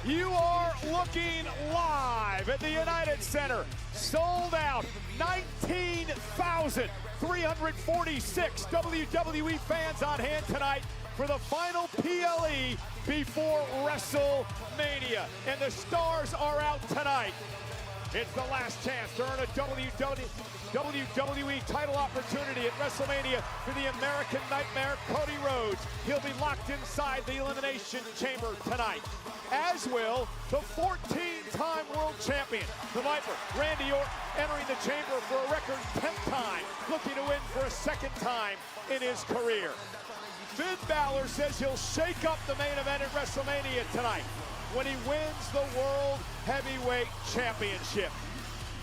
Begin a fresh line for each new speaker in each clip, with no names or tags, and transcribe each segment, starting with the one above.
You are looking live at the United Center. Sold out, 19,346 WWE fans on hand tonight for the final PLE before WrestleMania. And the stars are out tonight. It's the last chance to earn a WWE title opportunity at WrestleMania for the American Nightmare, Cody Rhodes. He'll be locked inside the Elimination Chamber tonight, as will the 14-time world champion, the Viper, Randy Orton, entering the chamber for a record 10th time, looking to win for a second time in his career. Finn Balor says he'll shake up the main event at WrestleMania tonight when he wins the World Heavyweight Championship.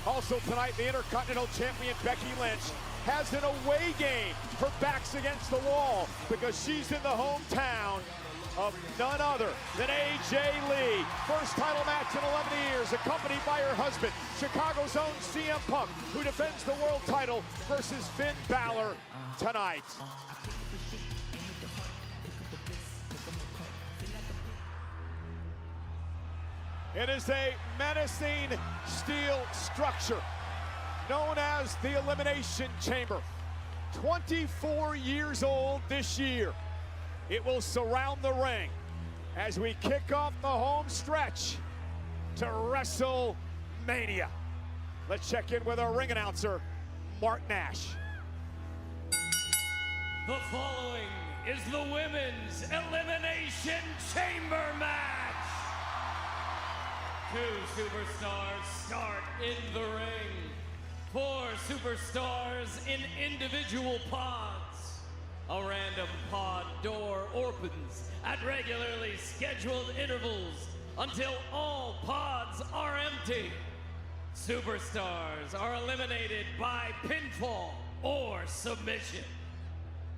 Also tonight, the Intercontinental Champion Becky Lynch has an away game. Her back's against the wall because she's in the hometown of none other than AJ Lee. First title match in 11 years, accompanied by her husband, Chicago's own CM Punk, who defends the world title versus Finn Balor tonight. It is a menacing steel structure known as the Elimination Chamber. 24 years old this year. It will surround the ring as we kick off the home stretch to WrestleMania. Let's check in with our ring announcer, Mark Nash.
The following is the Women's Elimination Chamber match. Two superstars start in the ring. Four superstars in individual pods. A random pod door opens at regularly scheduled intervals until all pods are empty. Superstars are eliminated by pinfall or submission.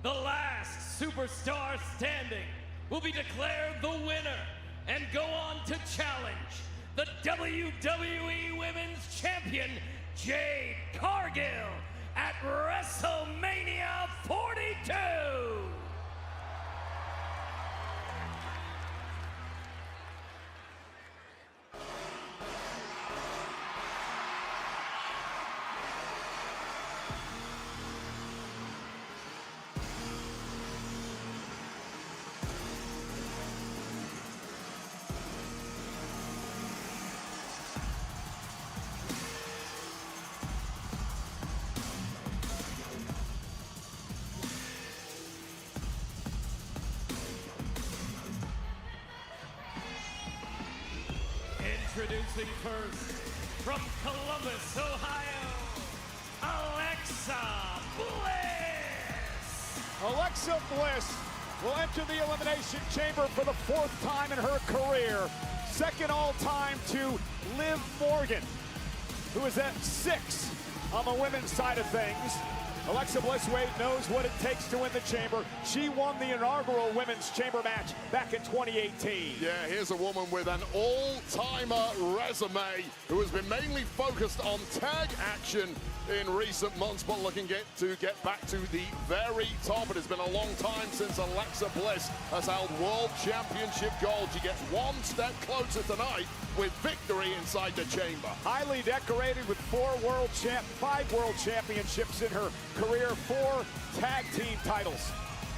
The last superstar standing will be declared the winner and go on to challenge the WWE Women's Champion, Jade Cargill, at WrestleMania 42. Introducing first, from Columbus, Ohio, Alexa Bliss.
Alexa Bliss will enter the Elimination Chamber for the 4th time in her career. Second all-time to Liv Morgan, who is at 6 on the women's side of things. Alexa Bliss, Wade, knows what it takes to win the chamber. She won the inaugural women's chamber match back in 2018.
Yeah, here's a woman with an all-timer resume who has been mainly focused on tag action in recent months, but looking to get back to the very top. It has been a long time since Alexa Bliss has held World Championship gold. She gets one step closer tonight with victory inside the chamber.
Highly decorated with 5 world championships in her career, 4 tag team titles.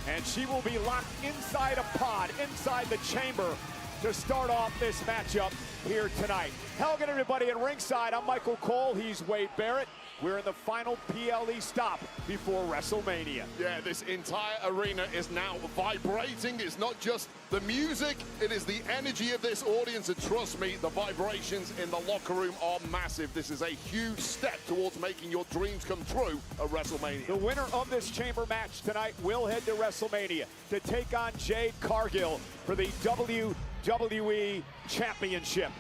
And she will be locked inside a pod, inside the chamber, to start off this matchup here tonight. Hello again, everybody at ringside. I'm Michael Cole, he's Wade Barrett. We're in the final PLE stop before WrestleMania.
Yeah, this entire arena is now vibrating. It's not just the music, it is the energy of this audience. And trust me, the vibrations in the locker room are massive. This is a huge step towards making your dreams come true at WrestleMania.
The winner of this chamber match tonight will head to WrestleMania to take on Jade Cargill for the WWE Championship.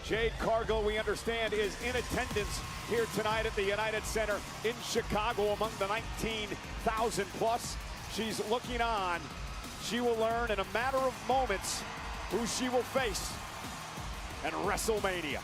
Jade Cargill, we understand, is in attendance here tonight at the United Center in Chicago among the 19,000 plus. She's looking on. She will learn in a matter of moments who she will face at WrestleMania.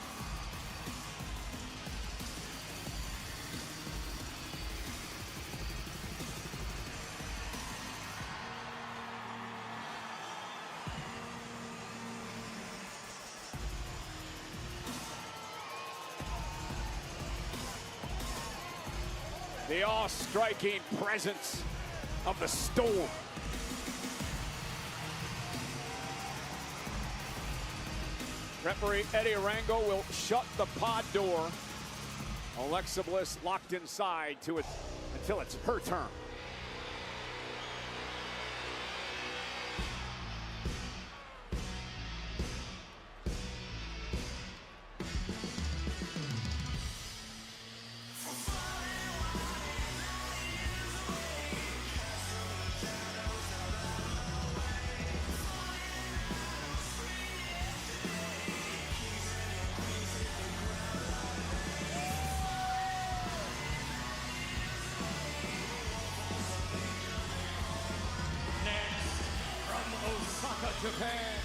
The awe-striking presence of the Storm. Referee Eddie Arango will shut the pod door. Alexa Bliss locked inside to it until it's her turn.
Japan.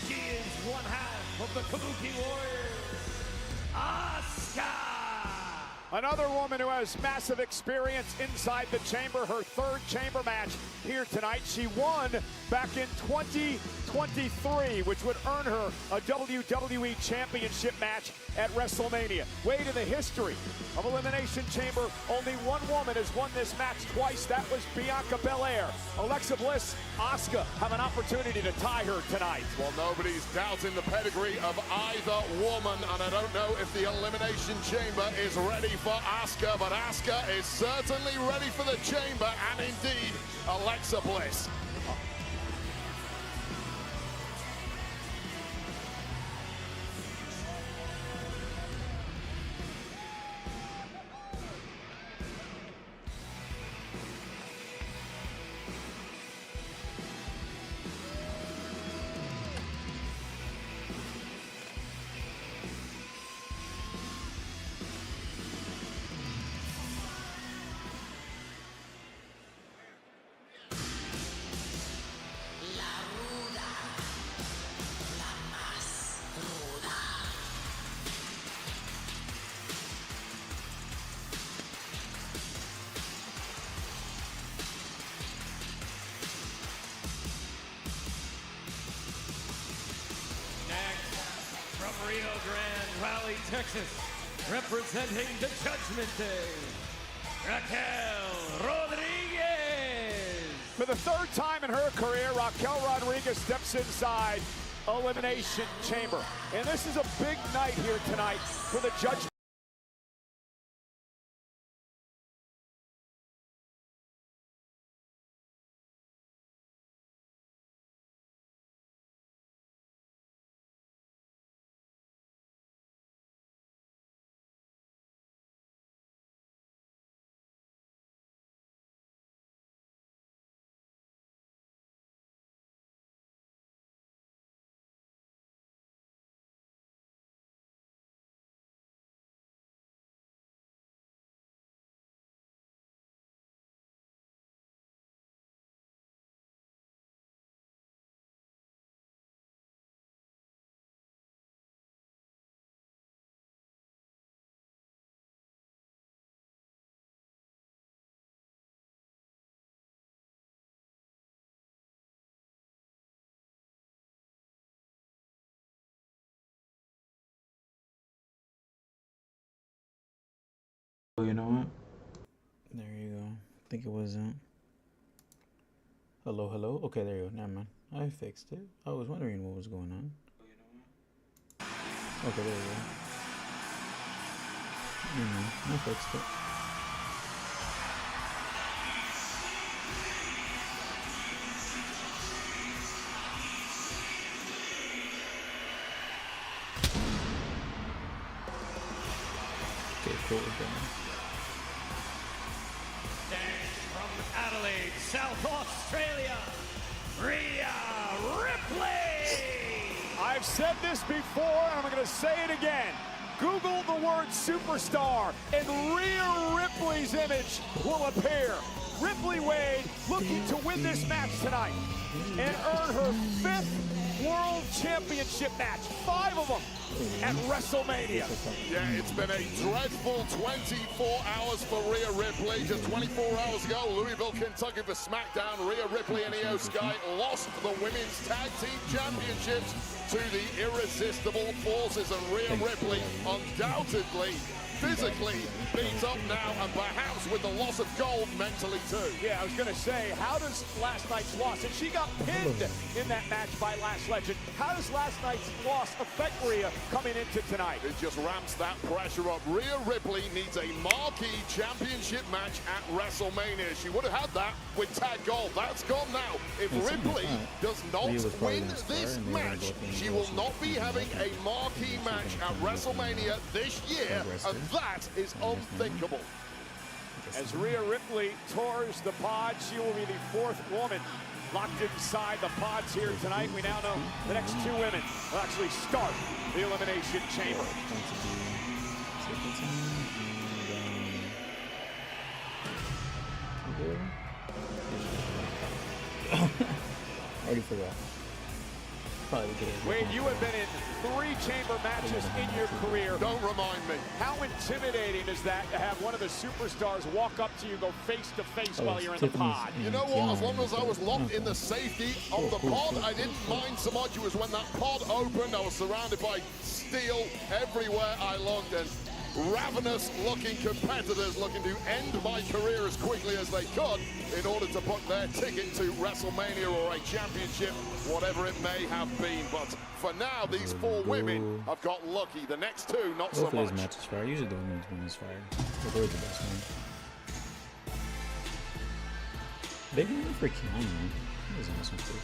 She is one half of the Kabuki Warriors, Asuka.
Another woman who has massive experience inside the chamber, her third chamber match here tonight. She won back in 2023, which would earn her a WWE Championship match at WrestleMania. Way to the history of Elimination Chamber. Only one woman has won this match twice. That was Bianca Belair. Alexa Bliss, Asuka have an opportunity to tie her tonight.
Well, nobody's doubting the pedigree of either woman, and I don't know if the Elimination Chamber is ready for Asuka, but Asuka is certainly ready for the chamber, and indeed, Alexa Bliss.
Rio Grande Valley, Texas, representing the Judgment Day, Raquel Rodriguez.
For the third time in her career, Raquel Rodriguez steps inside Elimination Chamber. And this is a big night here tonight for the Judgment.
You know what? There you go. I think it wasn't. Hello, hello. Okay, there you go. Never mind. I fixed it. I was wondering what was going on. Okay, there you go. I fixed it. Okay, cool.
From Adelaide, South Australia, Rhea Ripley.
I've said this before, and I'm going to say it again. Google the word superstar, and Rhea Ripley's image will appear. Ripley Wade looking to win this match tonight and earn her 5th World Championship match, 5 of them at WrestleMania.
Yeah, it's been a dreadful 24 hours for Rhea Ripley. Just 24 hours ago, Louisville, Kentucky for SmackDown. Rhea Ripley and Io Sky lost the Women's Tag Team Championships to the irresistible forces, and Rhea Ripley undoubtedly physically beat up now, and perhaps with the loss of gold mentally too.
Yeah, I was going to say, how does last night's loss, and she got pinned in that match by Last Legend, how does last night's loss affect Rhea coming into tonight?
It just ramps that pressure up. Rhea Ripley needs a marquee championship match at WrestleMania. She would have had that with tag gold. That's gone now. If Ripley does not win this match, she will not be having a marquee match at WrestleMania this year, and that is unthinkable.
As Rhea Ripley tours the pod, she will be the fourth woman locked inside the pods here tonight. We now know the next two women will actually start the Elimination Chamber.
Already forgot.
Wade, you have been in 3 chamber matches in your career.
Don't remind me.
How intimidating is that to have one of the superstars walk up to you, go face to face while you're in the pod?
You know what? As long as I was locked in the safety of the pod, I didn't mind so much. It was when that pod opened, I was surrounded by steel everywhere I looked, and ravenous-looking competitors looking to end my career as quickly as they could in order to book their ticket to WrestleMania or a championship, whatever it may have been. But for now, these 4 women have got lucky. The next 2, not so much.
Hopefully this match is fire. Usually the women's one is fire. But they're the best one. Big one for Keanu. That was an awesome too.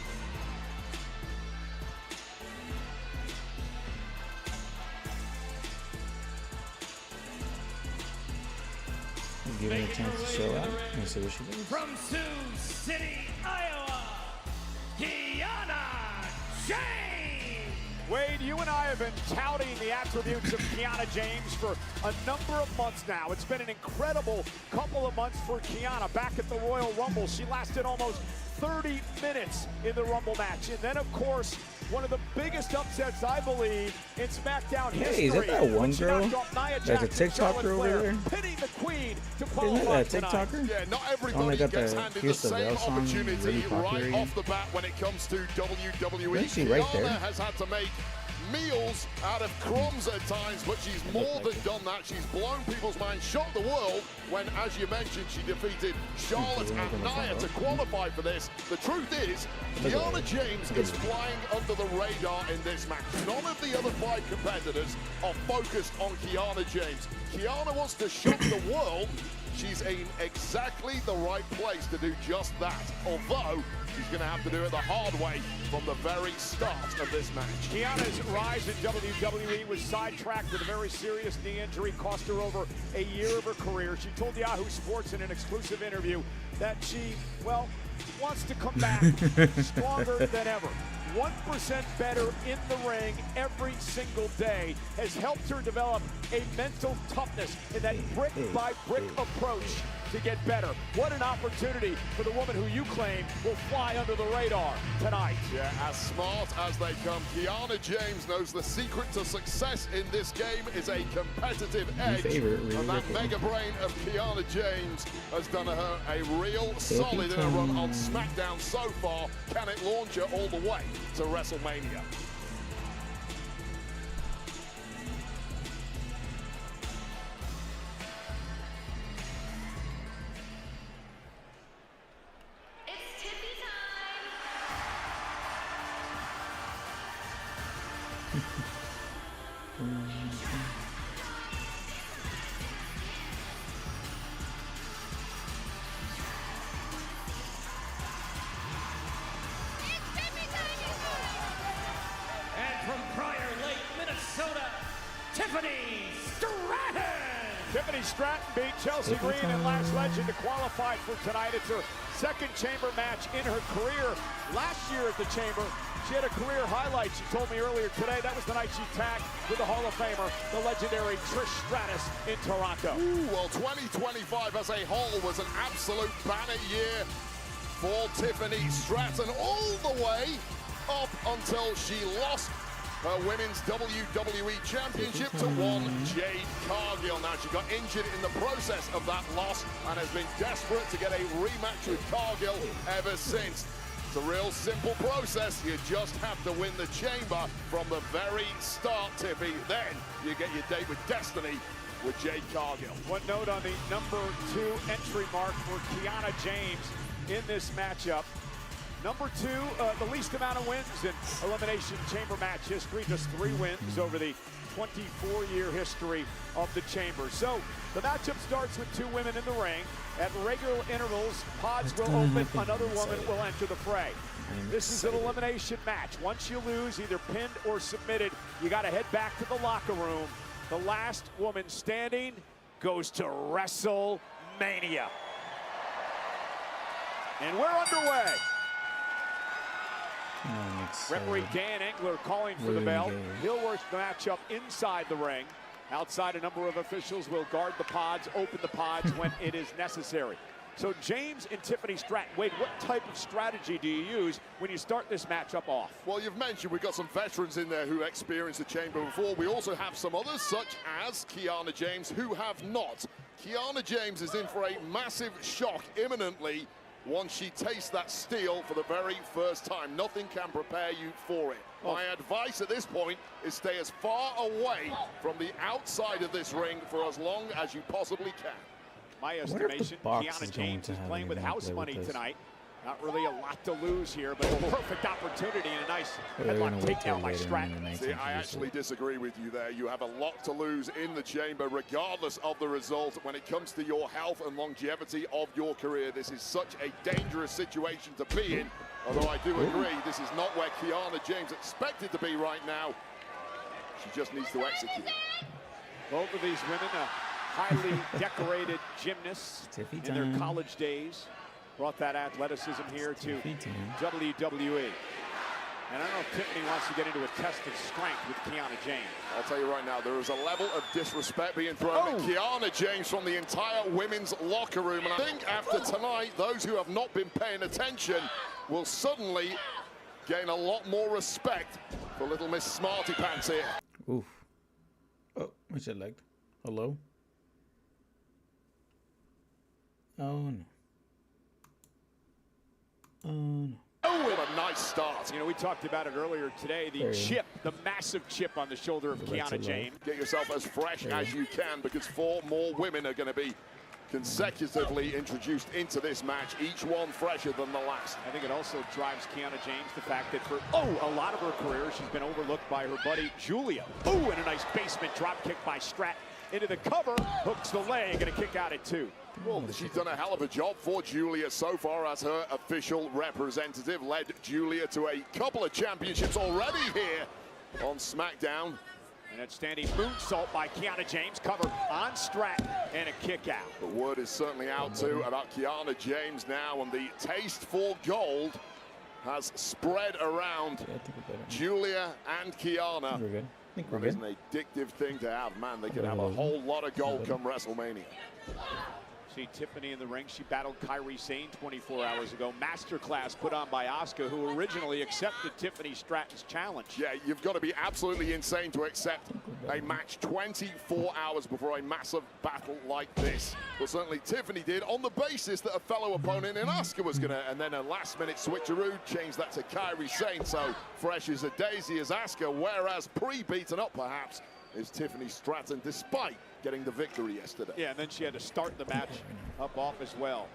Give her a chance to show out. Let's see what she does.
From Sioux City, Iowa, Kiana James.
Wade, you and I have been touting the attributes of Kiana James for a number of months now. It's been an incredible couple of months for Kiana. Back at the Royal Rumble, she lasted almost 30 minutes in the Rumble match. And then, of course, one of the biggest upsets, I believe, in SmackDown history.
Hey, is that that one girl? There's a TikToker over there.
Pitting the Queen to
Isn't that that TikToker?
Yeah, not everybody gets handed the same opportunity right off the bat when it comes to WWE. Kiana has had to make meals out of crumbs at times, but she's more than done that. She's blown people's minds, shocked the world when, as you mentioned, she defeated Charlotte and Nia to qualify for this. The truth is, Kiana James is flying under the radar in this match. None of the other 5 competitors are focused on Kiana James. Kiana wants to shock the world. She's in exactly the right place to do just that, although she's going to have to do it the hard way from the very start of this match.
Kiana's rise in WWE was sidetracked with a very serious knee injury, cost her over a year of her career. She told Yahoo Sports in an exclusive interview that she, well, wants to come back stronger than ever. 1% better in the ring every single day has helped her develop a mental toughness in that brick-by-brick approach to get better. What an opportunity for the woman who you claim will fly under the radar tonight.
Yeah, as smart as they come. Kiana James knows the secret to success in this game is a competitive edge. And that mega brain of Kiana James has done her a real solid in a run on SmackDown so far. Can it launch her all the way to WrestleMania?
Tiffany Stratton beat Chelsea Green and Last Legend to qualify for tonight. It's her 2nd chamber match in her career. Last year at the chamber, she had a career highlight. She told me earlier today that was the night she tagged with the Hall of Famer, the legendary Trish Stratus in Toronto.
Ooh, well, 2025 as a whole was an absolute banner year for Tiffany Stratton, all the way up until she lost her women's WWE Championship to one Jade Cargill. Now, she got injured in the process of that loss and has been desperate to get a rematch with Cargill ever since. It's a real simple process. You just have to win the chamber from the very start, Tiffy. Then you get your date with Destiny with Jade Cargill.
One note on the number 2 entry mark for Kiana James in this matchup. Number 2, the least amount of wins in Elimination Chamber match history, just 3 wins over the 24-year history of the Chamber. So the matchup starts with 2 women in the ring. At regular intervals, pods will open, another woman will enter the fray. This is an elimination match. Once you lose, either pinned or submitted, you got to head back to the locker room. The last woman standing goes to WrestleMania. And we're underway. Referee Dan Engler calling for the bell. He'll work the matchup inside the ring. Outside, a number of officials will guard the pods, open the pods when it is necessary. So James and Tiffany Stratton, Wade, what type of strategy do you use when you start this matchup off?
Well, you've mentioned we've got some veterans in there who experienced the Chamber before. We also have some others, such as Kiana James, who have not. Kiana James is in for a massive shock imminently once she tastes that steel for the very first time. Nothing can prepare you for it. My advice at this point is stay as far away from the outside of this ring for as long as you possibly can.
My estimation, Kiana James is playing with house money tonight. Not really a lot to lose here, but a perfect opportunity and a nice headlock takedown by Stratton.
See, I actually disagree with you there. You have a lot to lose in the Chamber, regardless of the result. When it comes to your health and longevity of your career, this is such a dangerous situation to be in. Although I do agree, this is not where Kiana James expected to be right now. She just needs to execute.
Both of these women, highly decorated gymnasts in their college days. Brought that athleticism here to WWE. And I don't know if Tiffany wants to get into a test of strength with Kiana James.
I'll tell you right now, there is a level of disrespect being thrown at Kiana James from the entire women's locker room. And I think after tonight, those who have not been paying attention will suddenly gain a lot more respect for little Miss Smarty Pants here.
Oof. Oh, what's your leg? Hello? Oh, no.
Oh, what a nice start.
You know, we talked about it earlier today, the chip, the massive chip on the shoulder of Kiana James.
Get yourself as fresh as you can, because 4 more women are going to be consecutively introduced into this match, each one fresher than the last.
I think it also drives Kiana James the fact that for a lot of her career, she's been overlooked by her buddy Julia. And a nice basement drop kick by Stratton into the cover, hooks the leg, and a kick out at 2.
Well, she's done a hell of a job for Julia so far as her official representative. Led Julia to a couple of championships already here on SmackDown.
And a standing moonsault by Kiana James, cover on Stratton, and a kick out.
The word is certainly out too about Kiana James now, and the taste for gold has spread around Julia and Kiana. That is an addictive thing to have. Man, they could have a whole lot of gold come WrestleMania.
See Tiffany in the ring. She battled Kairi Sane 24 hours ago. Masterclass put on by Asuka, who originally accepted Tiffany Stratton's challenge.
Yeah, you've got to be absolutely insane to accept a match 24 hours before a massive battle like this. But certainly Tiffany did, on the basis that a fellow opponent in Asuka was going to, and then a last-minute switcheroo changed that to Kairi Sane. So fresh as a daisy as Asuka, whereas pre-beaten up perhaps is Tiffany Stratton, despite getting the victory yesterday.
Yeah, and then she had to start the match up off as well.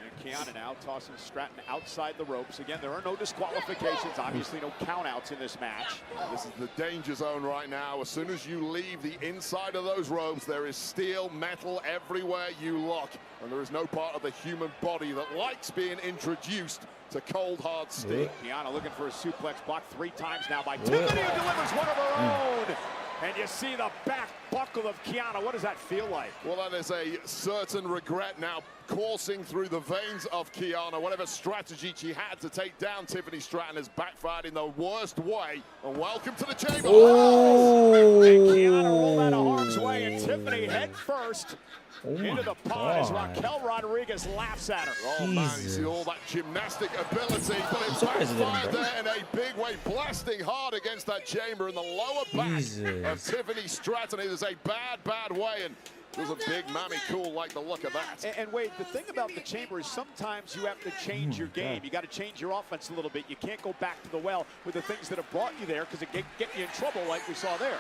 And Kiana now tossing Stratton outside the ropes. Again, there are no disqualifications, obviously no countouts in this match.
This is the danger zone right now. As soon as you leave the inside of those ropes, there is steel, metal everywhere you look. And there is no part of the human body that likes being introduced to cold, hard steel.
Kiana looking for a suplex block 3 times now by Tiffany, who delivers one of her own. And you see the back buckle of Kiana. What does that feel like?
Well, that is a certain regret now coursing through the veins of Kiana. Whatever strategy she had to take down Tiffany Stratton has backfired in the worst way. And welcome to the Chamber.
And Kiana rolled out of harm's way, and Tiffany head first into the pod as Raquel Rodriguez laughs at her.
Oh man, you see all that gymnastic ability, but it backfired there in a big way, blasting hard against that chamber in the lower back of Tiffany Stratton. It is a bad, bad way, and there's a big mammy cool like the look of that.
And Wade, the thing about the chamber is sometimes you have to change your game. You got to change your offense a little bit. You can't go back to the well with the things that have brought you there, because it get you in trouble like we saw there.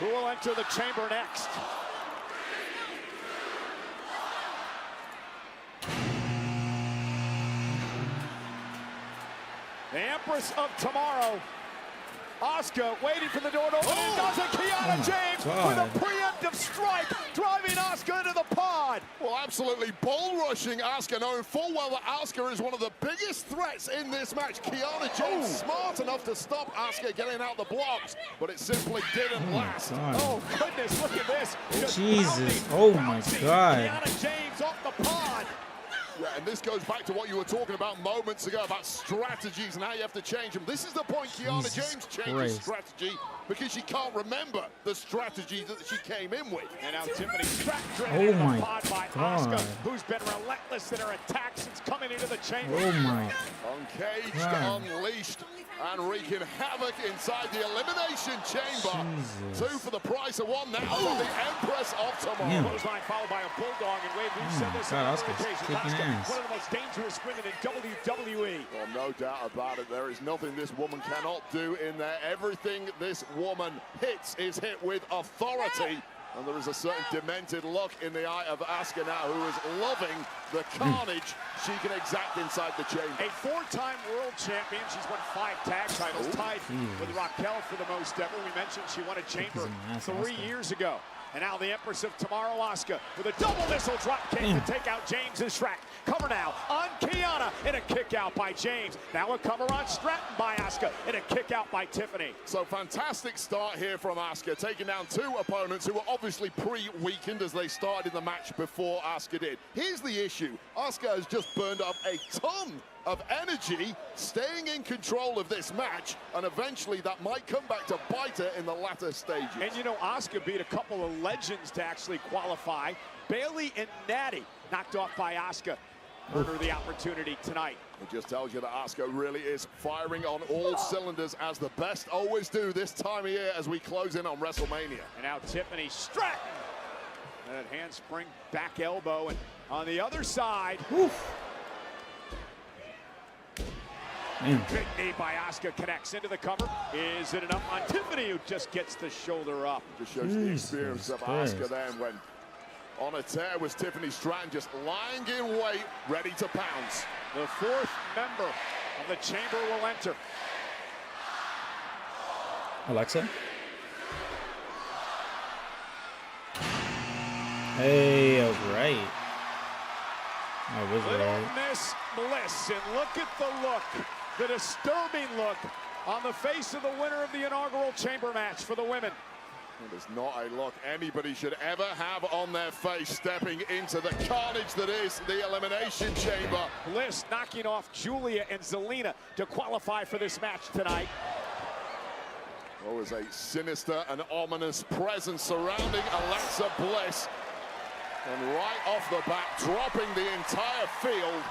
who will enter the chamber next. The Empress of Tomorrow, Asuka, waiting for the door to open. It does it. Kiana James with a preemptive strike, driving Asuka into the pod.
Well, absolutely bull rushing Asuka, knowing full well that Asuka is one of the biggest threats in this match. Kiana James smart enough to stop Asuka getting out the blocks, but it simply didn't last.
Oh, goodness, look at this. Just
Jesus.
bouncing,
My God.
Kiana James off the pod.
Yeah, and this goes back to what you were talking about moments ago, about strategies and how you have to change them. This is the point Kiana James changes strategy, because she can't remember the strategy that she came in with.
And now Tiffany Stratton driven into the pod by Asuka, who's been relentless in her attack since coming into the chamber.
Uncaged, unleashed, and wreaking havoc inside the Elimination Chamber. Two for the price of one now from the Empress of Tomorrow.
Clothesline followed by a bulldog, and Wade, we've said this on other occasions. Asuka, one of the most dangerous women in WWE.
Well, no doubt about it. There is nothing this woman cannot do in there. Everything this woman hits is hit with authority. And there is a certain demented look in the eye of Asuka now, who is loving the carnage she can exact inside the chamber.
A four-time world champion. She's won 5 tag titles, tied with Raquel for the most ever. We mentioned she won a chamber 3 years ago. And now the Empress of Tomorrow, Asuka, with a double missile drop kick to take out James and Stratton. Cover now on Kiana, and a kick out by James. Now a cover on Stratton by Asuka, and a kick out by Tiffany.
So fantastic start here from Asuka, taking down 2 opponents who were obviously pre-weakened as they started in the match before Asuka did. Here's the issue. Asuka has just burned up a ton of energy, staying in control of this match, and eventually that might come back to bite her in the latter stages.
And you know, Asuka beat a couple of legends to actually qualify. Bailey and Natty knocked off by Asuka. Earned her the opportunity tonight.
It just tells you that Asuka really is firing on all cylinders, as the best always do this time of year as we close in on WrestleMania.
And now Tiffany Stratton. That handspring back elbow, and on the other side, big knee by Asuka connects into the cover. Is it enough on Tiffany, who just gets the shoulder up?
Just shows the experience of Asuka then, when on a tear was Tiffany Stratton, just lying in wait, ready to pounce.
The 4th member of the chamber will enter.
Alexa? Hey, right. I was right.
Miss Bliss, and look at the look, the disturbing look on the face of the winner of the inaugural chamber match for the women.
It is not a look anybody should ever have on their face, stepping into the carnage that is the Elimination Chamber.
Bliss knocking off Julia and Zelina to qualify for this match tonight.
Always a sinister and ominous presence surrounding Alexa Bliss. And right off the bat, dropping the entire field.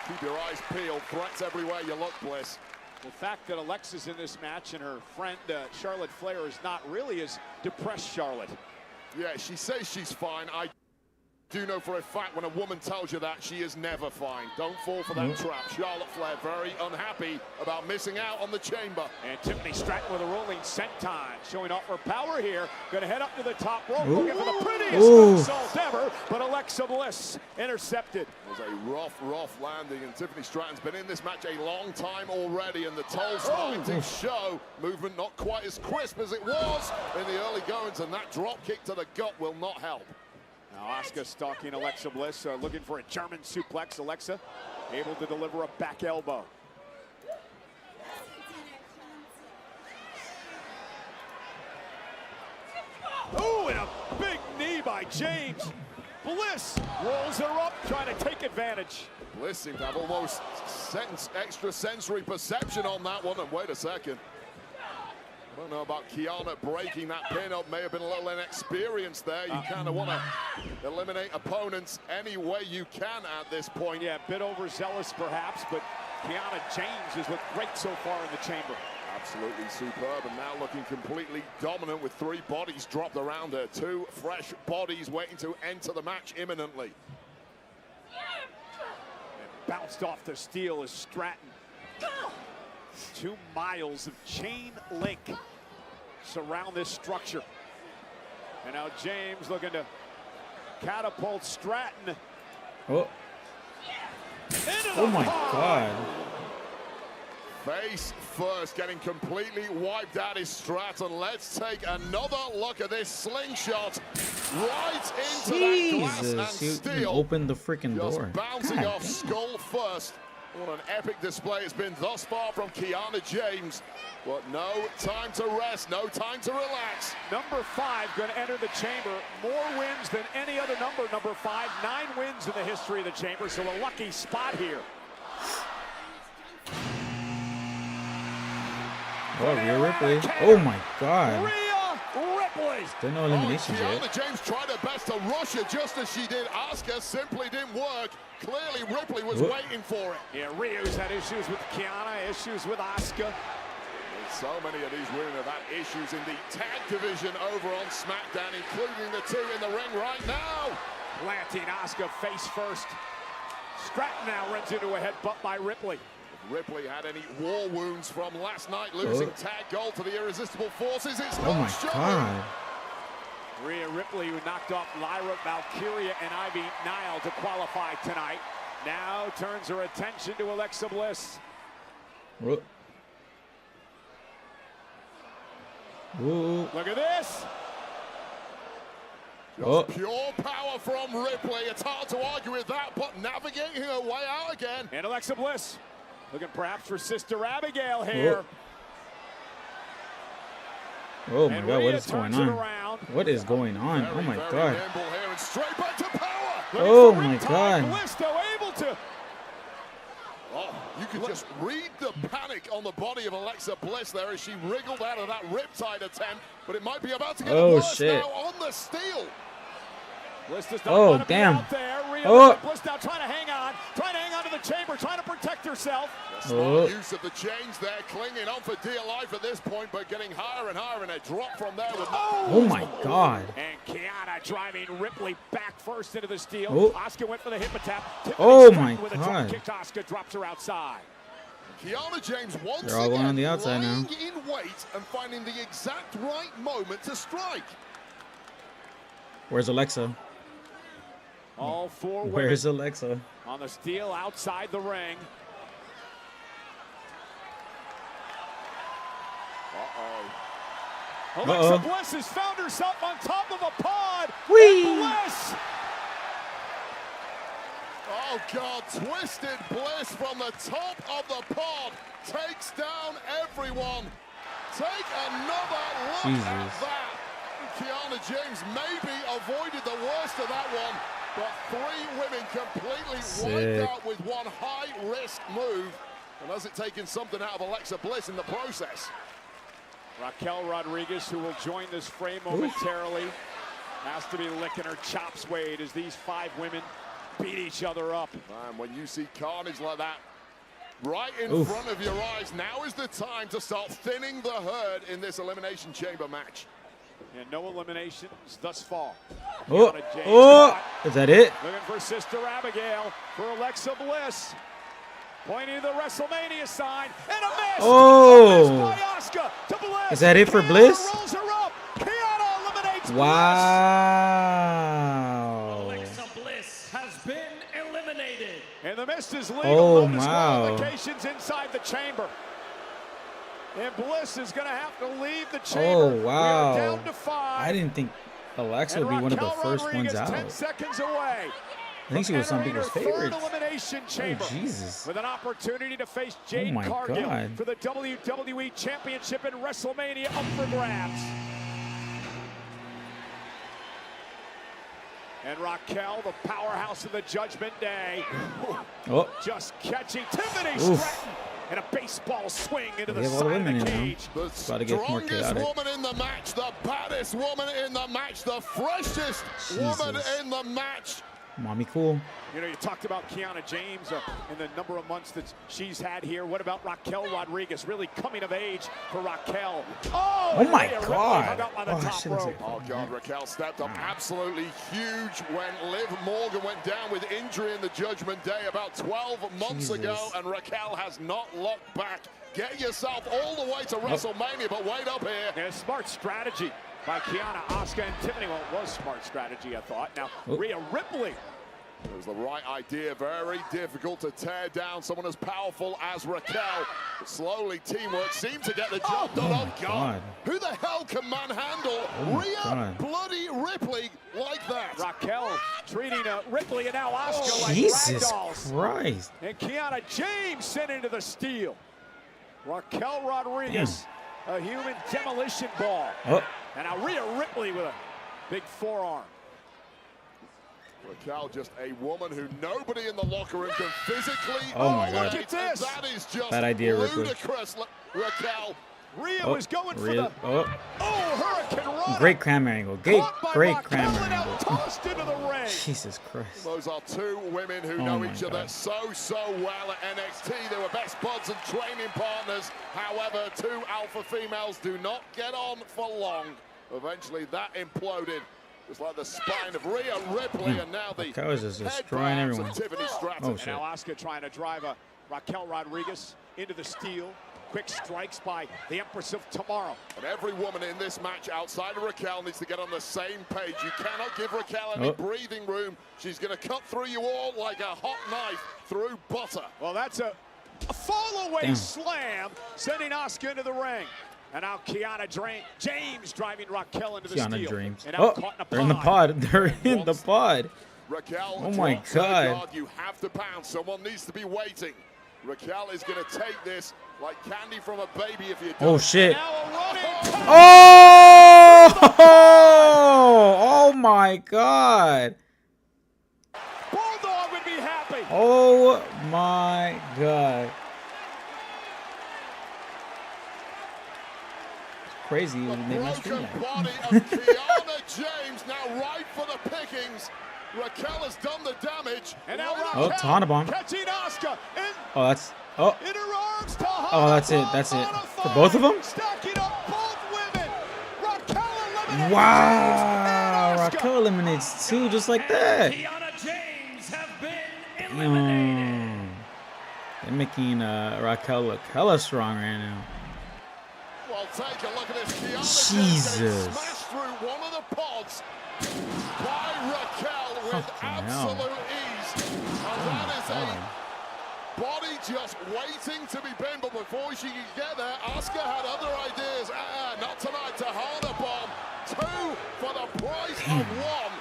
Keep your eyes peeled, threats everywhere you look, Bliss.
The fact that Alexa's in this match and her friend Charlotte Flair is not really as depressed Charlotte.
Yeah, she says she's fine. I do know for a fact when a woman tells you that, she is never fine. Don't fall for that trap. Charlotte Flair very unhappy about missing out on the chamber.
And Tiffany Stratton with a rolling senton, showing off her power here. Gonna head up to the top rope, looking for the prettiest moonsault ever, but Alexa Bliss intercepted.
It was a rough landing, and Tiffany Stratton's been in this match a long time already, and the toll starting to show. Movement not quite as crisp as it was in the early goings, and that drop kick to the gut will not help.
Now Asuka stalking Alexa Bliss, looking for a German suplex. Alexa able to deliver a back elbow. Oh, and a big knee by James. Bliss rolls her up, trying to take advantage.
Bliss seemed to have almost extra sensory perception on that one, and wait a second. I don't know about Kiana breaking that pin up. May have been a little inexperienced there. You kind of want to eliminate opponents any way you can at this point.
Yeah, a bit overzealous perhaps, but Kiana James has looked great so far in the chamber.
Absolutely superb, and now looking completely dominant with 3 bodies dropped around her. 2 fresh bodies waiting to enter the match imminently.
And bounced off the steel is Stratton. 2 miles of chain link surround this structure. And now James looking to catapult Stratton.
Oh. Oh my God.
Face first, getting completely wiped out is Stratton. Let's take another look at this slingshot right into that glass and steel.
Open the freaking door.
Just bouncing off skull first. What an epic display it's been thus far from Kiana James. But no time to rest, no time to relax.
Number 5 going to enter the chamber. More wins than any other number. Number 5, 9 wins in the history of the chamber. So a lucky spot here.
Oh, Rhea Ripley. Oh my God.
Rhea Ripley.
Still no eliminations yet.
Kiana James tried her best to rush her just as she did. Asuka simply didn't work. Clearly Ripley was waiting for it.
Yeah, Rhea's had issues with Kiana, issues with Asuka.
So many of these women have had issues in the tag division over on SmackDown, including the 2 in the ring right now.
Planting Asuka face first. Stratton now runs into a headbutt by Ripley.
If Ripley had any war wounds from last night, losing tag gold to the Irresistible Forces, it's
Oh
not
my
showing.
God.
Rhea Ripley, who knocked off Lyra Valkyria and Ivy Nile to qualify tonight, now turns her attention to Alexa Bliss.
Oh. Ooh.
Look at this.
Just pure power from Ripley. It's hard to argue with that, but navigating her way out again.
And Alexa Bliss looking perhaps for Sister Abigail here.
Oh my
And
God,
Rhea
what is going
turns it
on?
around.
What is going on?
Very,
Oh my
very
God.
nimble here and straight back to power.
Looking
Oh
for
my
ring time.
God.
Bliss though able to.
Oh, you can just read the panic on the body of Alexa Bliss there as she wriggled out of that riptide attempt, but it might be about to get worse
shit.
now on the steel.
Bliss does not want to be
damn.
out there. Rhea Bliss now trying to hang on to the chamber, trying to protect herself.
Smart use of the chains there, clinging on for dear life at this point, but getting higher and higher, and a drop from there with
Oh my God.
And Kiana driving Ripley back first into the steel.
Oh.
Asuka went for the hip attack.
Oh my
with a
God.
drop kick. Asuka drops her outside.
Kiana James once
They're all going on the outside now.
lying in wait and finding the exact right moment to strike.
Where's Alexa?
All 4 women
Where's Alexa?
on the steel outside the ring. Alexa Bliss has found herself on top of a pod.
Whee!
Bliss.
Oh God, Twisted Bliss from the top of the pod takes down everyone. Take another look at that. Kiana James maybe avoided the worst of that one, but 3 women completely wiped out with one high-risk move. And has it taken something out of Alexa Bliss in the process?
Raquel Rodriguez, who will join this fray momentarily, has to be licking her chops, Wade, as these 5 women beat each other up.
Man, when you see carnage like that right in front of your eyes, now is the time to start thinning the herd in this Elimination Chamber match.
And no eliminations thus far.
Is that it?
Looking for Sister Abigail for Alexa Bliss. Pointing to the WrestleMania sign, and a miss!
Oh!
A miss by Asuka to Bliss.
Is that it for
Kiana
Bliss?
Rolls her up. Kiana eliminates
Wow.
Alexa Bliss has been eliminated.
And the Mist is legal.
Oh,
No
wow.
disqualifications inside the chamber. And Bliss is going to have to leave the chamber.
Oh,
We
wow.
are down to 5.
I didn't think Alexa would be one of the
Raquel
first
Rodriguez
ones out.
10 seconds away.
I think she was some
Entering
people's
her third
favorites.
elimination chamber.
Oh, Jesus.
With an opportunity to face Jade
my
Cargill
God.
for the WWE Championship in WrestleMania up for grabs. And Raquel, the powerhouse of the Judgment Day, just catching Tiffany Stratton and a baseball swing into the side of the cage.
The
About to get more
strongest
chaotic.
woman in the match, the baddest woman in the match, the freshest woman in the match.
Mommy cool.
You know, you talked about Kiana James and the number of months that she's had here. What about Raquel Rodriguez? Really coming of age for Raquel.
Oh my
Rhea Ripley
God.
hung up on the top
shit, looks
rope.
like
Oh God, Raquel stepped up absolutely huge when Liv Morgan went down with injury in the Judgment Day about 12 months ago, and Raquel has not looked back. Get yourself all the way to WrestleMania, but wait up here.
And a smart strategy. by Kiana, Asuka, and Tiffany. Well, it was smart strategy, I thought. Now, Rhea Ripley.
It was the right idea. Very difficult to tear down someone as powerful as Raquel. But slowly, teamwork seemed to get the job done. Oh, God. Who the hell can manhandle Rhea bloody Ripley like that?
Raquel treating Ripley and now Asuka like
Jesus
ragdolls.
Christ.
And Kiana James sent into the steel. Raquel Rodriguez, a human demolition ball. And now Rhea Ripley with a big forearm.
Raquel, just a woman who nobody in the locker room can physically.
Oh my God.
Look at this.
That is just
bad idea,
ludicrous. Raquel.
Rhea was going for the Hurricane Rana.
Great cram angle. Great cram angle.
Tossed into the ring.
Jesus Christ.
Those are two women who know each other so well at NXT. They were best buds and training partners. However, two alpha females do not get on for long. Eventually, that imploded. Just like the spine of Rhea Ripley, and now the
Raquel is just destroying everyone.
Tiffany Stratton.
Oh,
And
shit.
now Asuka trying to drive Raquel Rodriguez into the steel. Quick strikes by the Empress of Tomorrow.
And every woman in this match outside of Raquel needs to get on the same page. You cannot give Raquel any breathing room. She's going to cut through you all like a hot knife through butter.
Well, that's a fall-away slam, sending Asuka into the ring. And now Kiana James driving Raquel into the steel.
Dreams.
And now caught in a
They're in the pod. They're in the pod.
Raquel,
oh my God.
You have to pounce. Someone needs to be waiting. Raquel is going to take this like candy from a baby if you do.
Oh shit.
Now a run-in.
Oh my God.
Bulldog would be happy.
Oh my God. Crazy.
The broken body of Kiana James now ripe for the pickings. Raquel has done the damage.
And now Raquel
Tana bomb.
catching Asuka in
That's
in her arms to
that's it. That's it. For both of them?
Stacking up both women. Raquel eliminates
Wow. Raquel eliminates two just like that.
Kiana James have been eliminated.
They're making Raquel look hella strong right now.
Well, take a look at this. Kiana
Jesus.
smashed through one of the pods by Raquel with absolute ease. And that is a body just waiting to be pinned. But before she could get there, Asuka had other ideas. Not tonight. Tahana bomb. Two for the price of one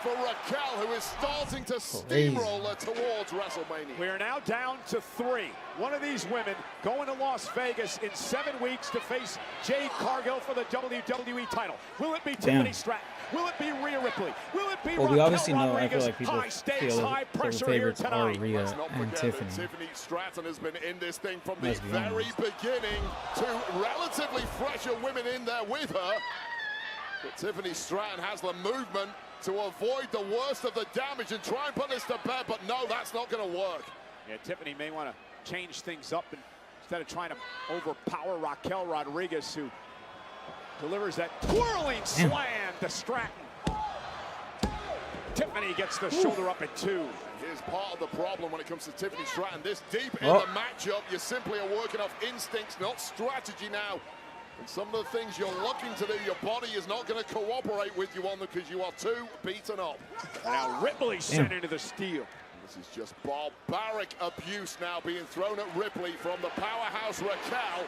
for Raquel, who is starting to steamroll her towards WrestleMania.
We are now down to 3. One of these women going to Las Vegas in 7 weeks to face Jade Cargill for the WWE title. Will it be Tiffany Stratton? Will it be Rhea Ripley? Will it be Raquel
we obviously know, I feel
Rodriguez?
like people
High stakes,
feel
high
the
pressure
favorites
here
are
tonight.
Rhea
Let's not
and
forget
Tiffany.
that Tiffany Stratton has been in this thing from the
Let's be
very
honest.
beginning. Two relatively fresher women in there with her. But Tiffany Stratton has the movement to avoid the worst of the damage and try and put this to bed, but no, that's not going to work.
Yeah, Tiffany may want to change things up and instead of trying to overpower Raquel Rodriguez, who delivers that twirling slam to Stratton. Tiffany gets the shoulder up at 2.
Here's part of the problem when it comes to Tiffany Stratton. This deep in the matchup, you simply are working off instincts, not strategy now. And some of the things you're looking to do, your body is not going to cooperate with you on them because you are too beaten up.
Now Ripley sent into the steel.
This is just barbaric abuse now being thrown at Ripley from the powerhouse Raquel.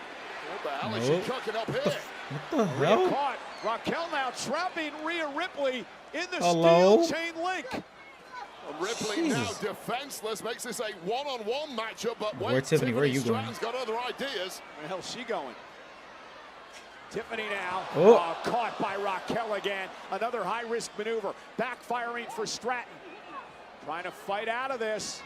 What the hell is she cooking up here?
What the
Rhea
hell?
caught. Raquel now trapping Rhea Ripley in the steel chain link.
And Ripley now defenseless, makes this a one-on-one matchup, but
Where Tiffany, where are you going?
Stratton's got other ideas.
Where the hell's she going? Tiffany now caught by Raquel again. Another high-risk maneuver. Backfiring for Stratton. Trying to fight out of this.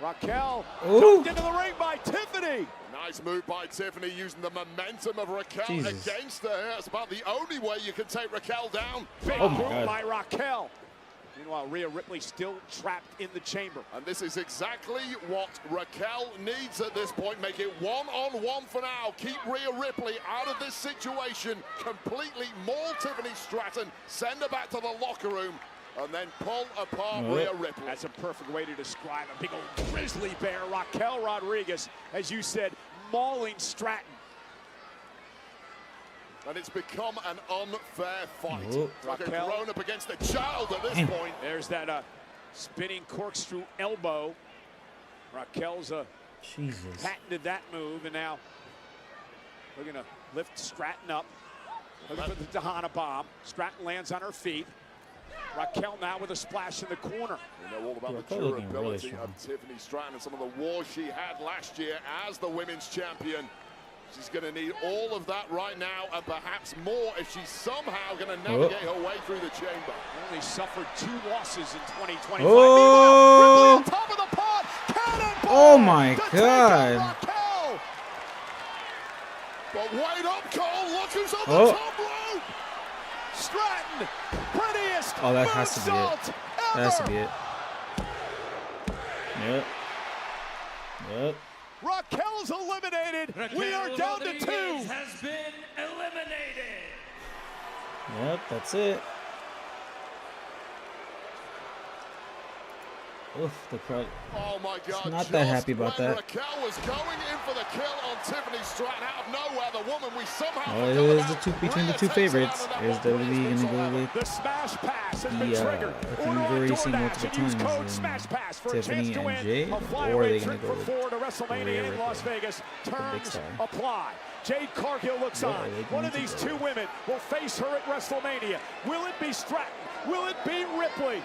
Raquel dunked into the ring by Tiffany.
Nice move by Tiffany using the momentum of Raquel against her. It's about the only way you can take Raquel down.
Big move by Raquel. Meanwhile, Rhea Ripley still trapped in the chamber.
And this is exactly what Raquel needs at this point. Make it one-on-one for now. Keep Rhea Ripley out of this situation. Completely maul Tiffany Stratton. Send her back to the locker room. And then pull apart Rhea Ripley.
That's a perfect way to describe a big old grizzly bear. Raquel Rodriguez, as you said, mauling Stratton.
And it's become an unfair fight.
Oh.
Raquel grown up against the child at this point.
There's that spinning corkscrew elbow. Raquel's patented that move, and now we're gonna lift Stratton up. Looking for the Dahana bomb. Stratton lands on her feet. Raquel now with a splash in the corner.
We know all about the durability of Tiffany Stratton and some of the wars she had last year as the women's champion. She's going to need all of that right now, and perhaps more if she's somehow going to navigate her way through the chamber.
Only suffered 2 losses in 2025.
Oh!
Ripley on top of the pod. Cannonball!
Oh my God!
Raquel.
But wait up, Cole. Look who's on the top rope.
Stratton, prettiest.
Oh, that has to be it. That has to be it. Yep. Yep.
Raquel's eliminated. We are down to 2.
Has been eliminated.
Yep, that's it. Oof, the crowd.
Oh my God!
Not that happy about that.
Raquel was going in for the kill on Tiffany Stratton out of nowhere. The woman we somehow.
Oh, it is between the 2 favorites. Is WWE going to go with
the smash pass has been triggered.
I think we've already seen multiple times Tiffany and Jade, or are they going to go with Rhea
in Las Vegas. Turns apply. Jade Cargill looks on. One of these 2 women will face her at WrestleMania. Will it be Stratton? Will it be Ripley?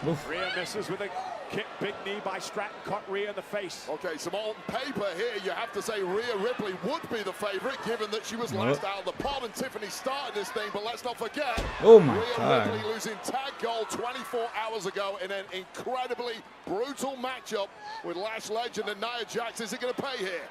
Oof.
Rhea misses with a kick, big knee by Stratton, caught Rhea in the face.
Okay, so on paper here, you have to say Rhea Ripley would be the favorite, given that she was last out of the pod and Tiffany started this thing. But let's not forget,
Rhea
Ripley losing tag gold 24 hours ago in an incredibly brutal matchup with Lash Legend and Nia Jax. Is it going to pay here?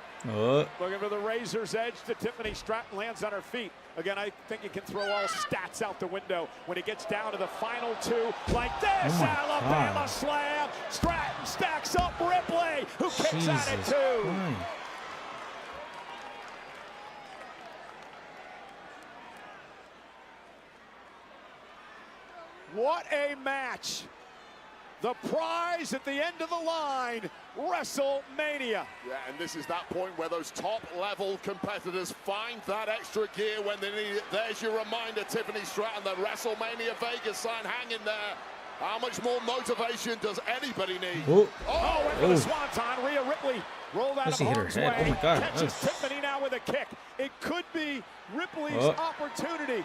Looking for the razor's edge to Tiffany Stratton, lands on her feet. Again, I think you can throw all stats out the window when it gets down to the final 2 like this. Alabama slam. Stratton stacks up Ripley, who kicks out at 2. What a match. The prize at the end of the line, WrestleMania.
Yeah, and this is that point where those top-level competitors find that extra gear when they need it. There's your reminder, Tiffany Stratton, the WrestleMania Vegas sign hanging there. How much more motivation does anybody need?
Went for the swanton. Rhea Ripley rolled out of harm's way.
Oh my God.
Catches Tiffany now with a kick. It could be Ripley's opportunity.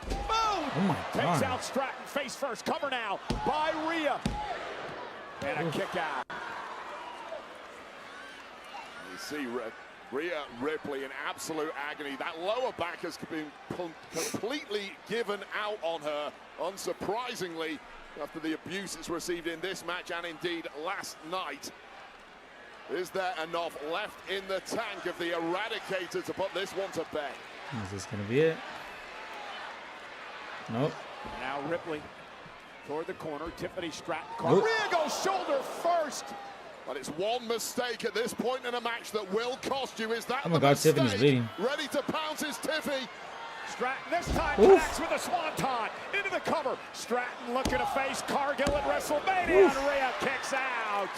Boom!
Oh my God.
Takes out Stratton, face first, cover now by Rhea. And a kick out.
You see Rhea Ripley in absolute agony. That lower back has been completely given out on her, unsurprisingly, after the abuse it's received in this match and indeed last night. Is there enough left in the tank of the Eradicator to put this one to bed?
Is this going to be it? Nope.
Now Ripley toward the corner. Tiffany Stratton. Rhea goes shoulder first.
But it's one mistake at this point in a match that will cost you. Is that
oh my God, Tiffany's leading.
Ready to pounce is Tiffy.
Stratton this time connects with a swanton into the cover. Stratton looking to face Cargill at WrestleMania, and Rhea kicks out.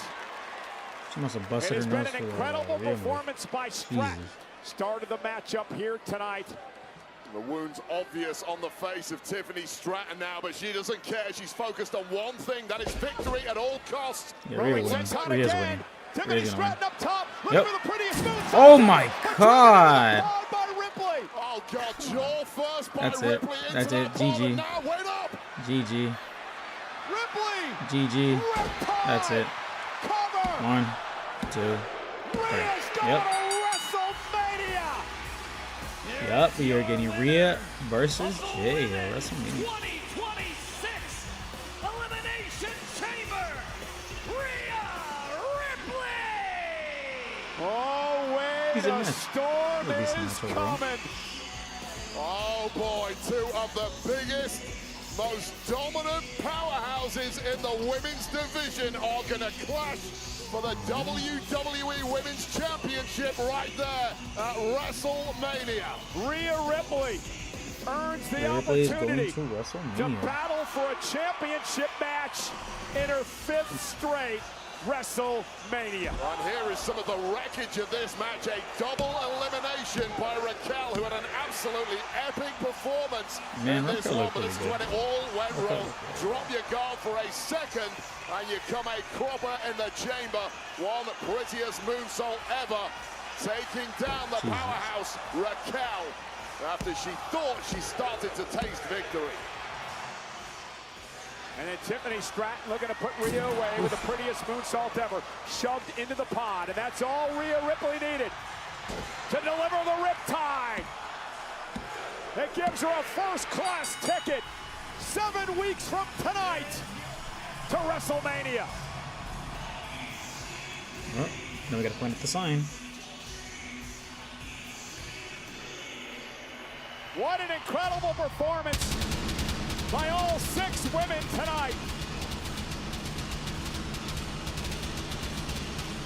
She must have busted her nose.
It has been an incredible performance by Stratton. Started the matchup here tonight.
The wound's obvious on the face of Tiffany Stratton now, but she doesn't care. She's focused on one thing, that is victory at all costs.
Yeah, Rhea's winning.
Tiffany Stratton up top, looking for the prettiest moves.
Oh my God!
Oh God, jaw first by
That's
Ripley.
it. That's it. GG.
Now, wait up.
GG.
Ripley.
GG. That's it.
Cover.
1, 2, 3. Yep. Yep, we are getting Rhea versus Jay at WrestleMania.
2026 Elimination Chamber, Rhea Ripley.
Oh, wait, a storm is coming.
Oh boy, 2 of the biggest, most dominant powerhouses in the women's division are gonna clash for the WWE Women's Championship right there at WrestleMania.
Rhea Ripley earns the
Ripley is going
opportunity
to
to
WrestleMania.
battle for a championship match in her 5th straight WrestleMania.
And here is some of the wreckage of this match. A double elimination by Raquel, who had an absolutely epic performance in this one. But this is when it all went wrong. Drop your guard for a second, and you come a cropper in the chamber. One prettiest moonsault ever, taking down the powerhouse Raquel after she thought she started to taste victory.
And then Tiffany Stratton looking to put Rhea away with the prettiest moonsault ever, shoved into the pod, and that's all Rhea Ripley needed to deliver the riptide. It gives her a first-class ticket 7 weeks from tonight to WrestleMania.
Oh, now we gotta point at the sign.
What an incredible performance by all 6 women tonight.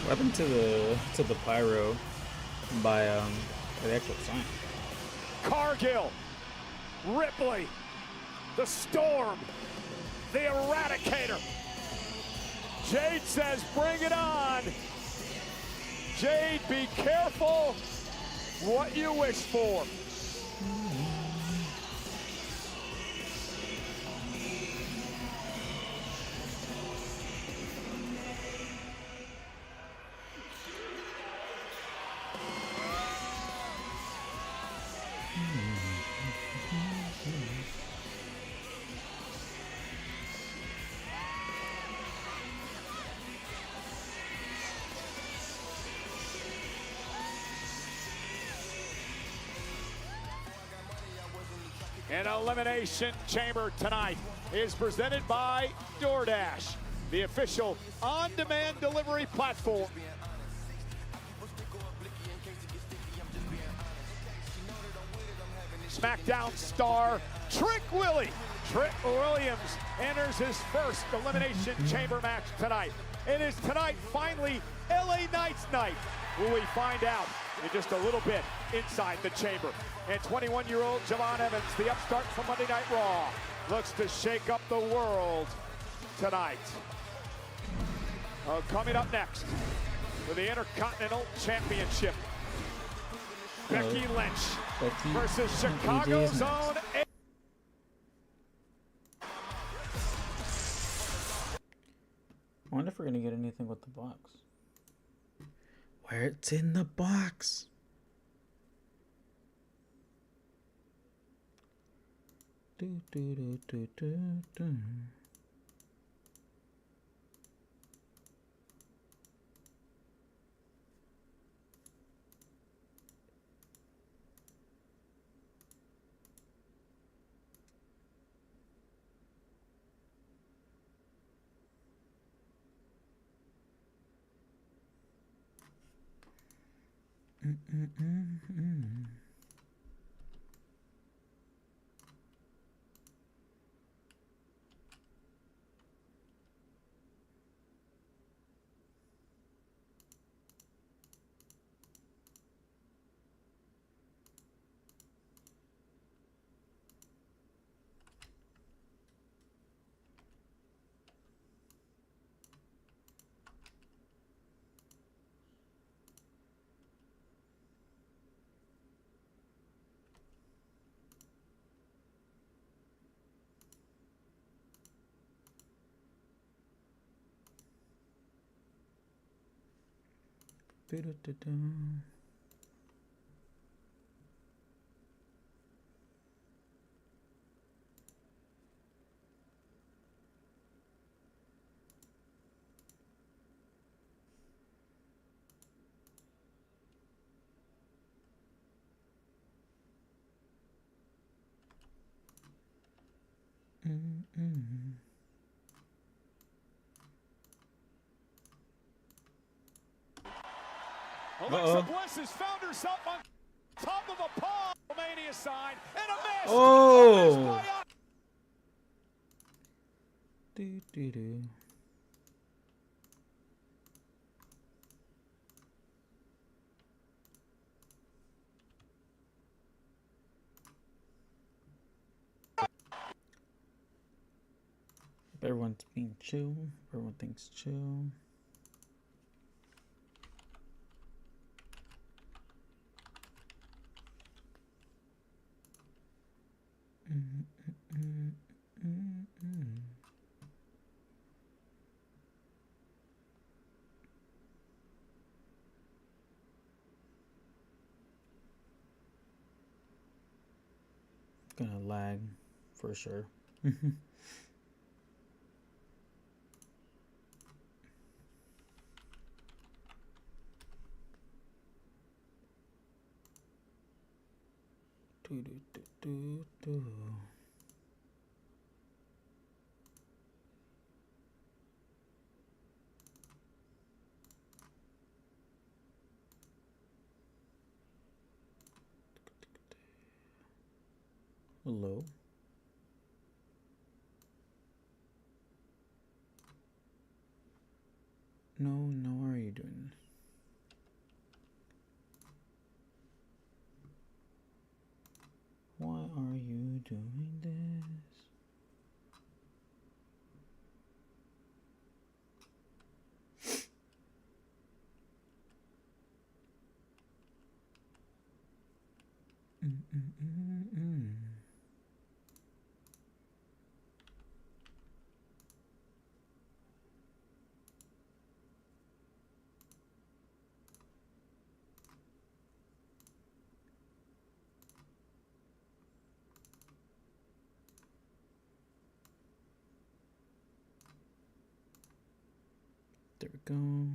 What happened to the pyro by the actual sign?
Cargill, Ripley, the Storm, the Eradicator. Jade says, bring it on. Jade, be careful what you wish for. An Elimination Chamber tonight is presented by DoorDash, the official on-demand delivery platform. SmackDown star Trick Williams enters his first Elimination Chamber match tonight. It is tonight finally LA Knight's night, where we find out in just a little bit inside the chamber. And 21-year-old Javon Evans, the upstart from Monday Night Raw, looks to shake up the world tonight. Coming up next for the Intercontinental Championship, Becky Lynch versus Chicago's own.
I wonder if we're gonna get anything with the box. Where it's in the box. Do, do, do, do, do, do.
Alexa Bliss has found herself on top of a Paul Mania sign and a miss.
Oh! Do, do, do. Everyone's being chill. Everyone thinks chill. Gonna lag for sure. Hello. No, why are you doing this? Why are you doing this? There we go.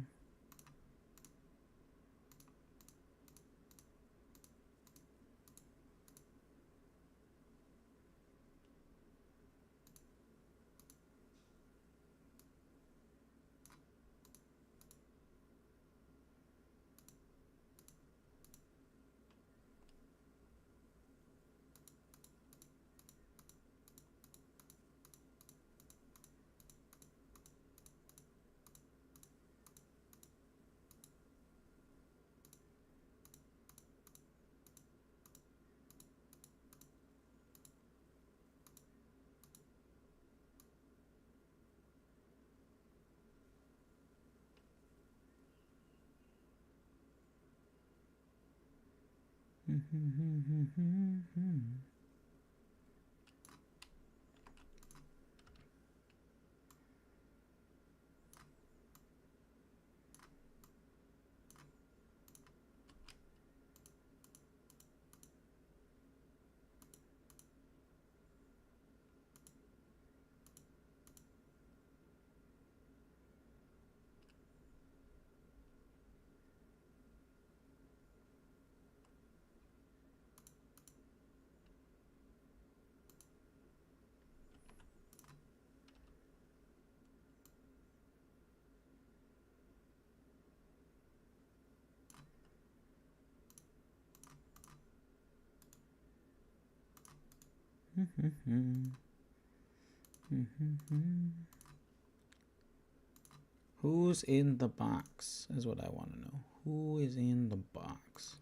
Who's in the box is what I want to know. Who is in the box?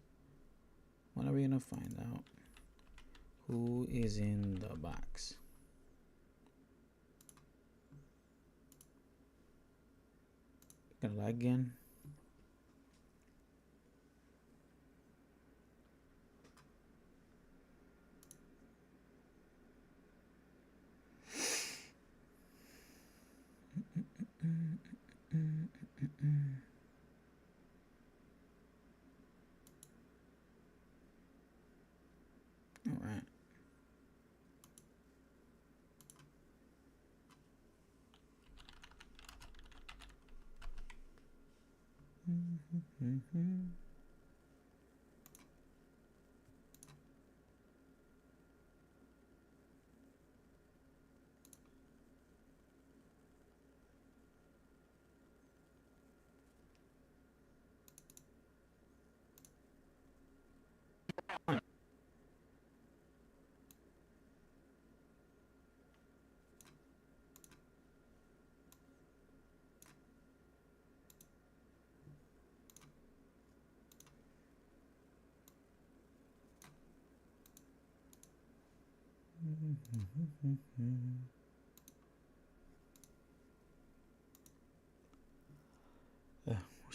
When are we gonna find out? Who is in the box? Gonna lag again? All right.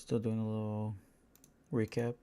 Still doing a little recap.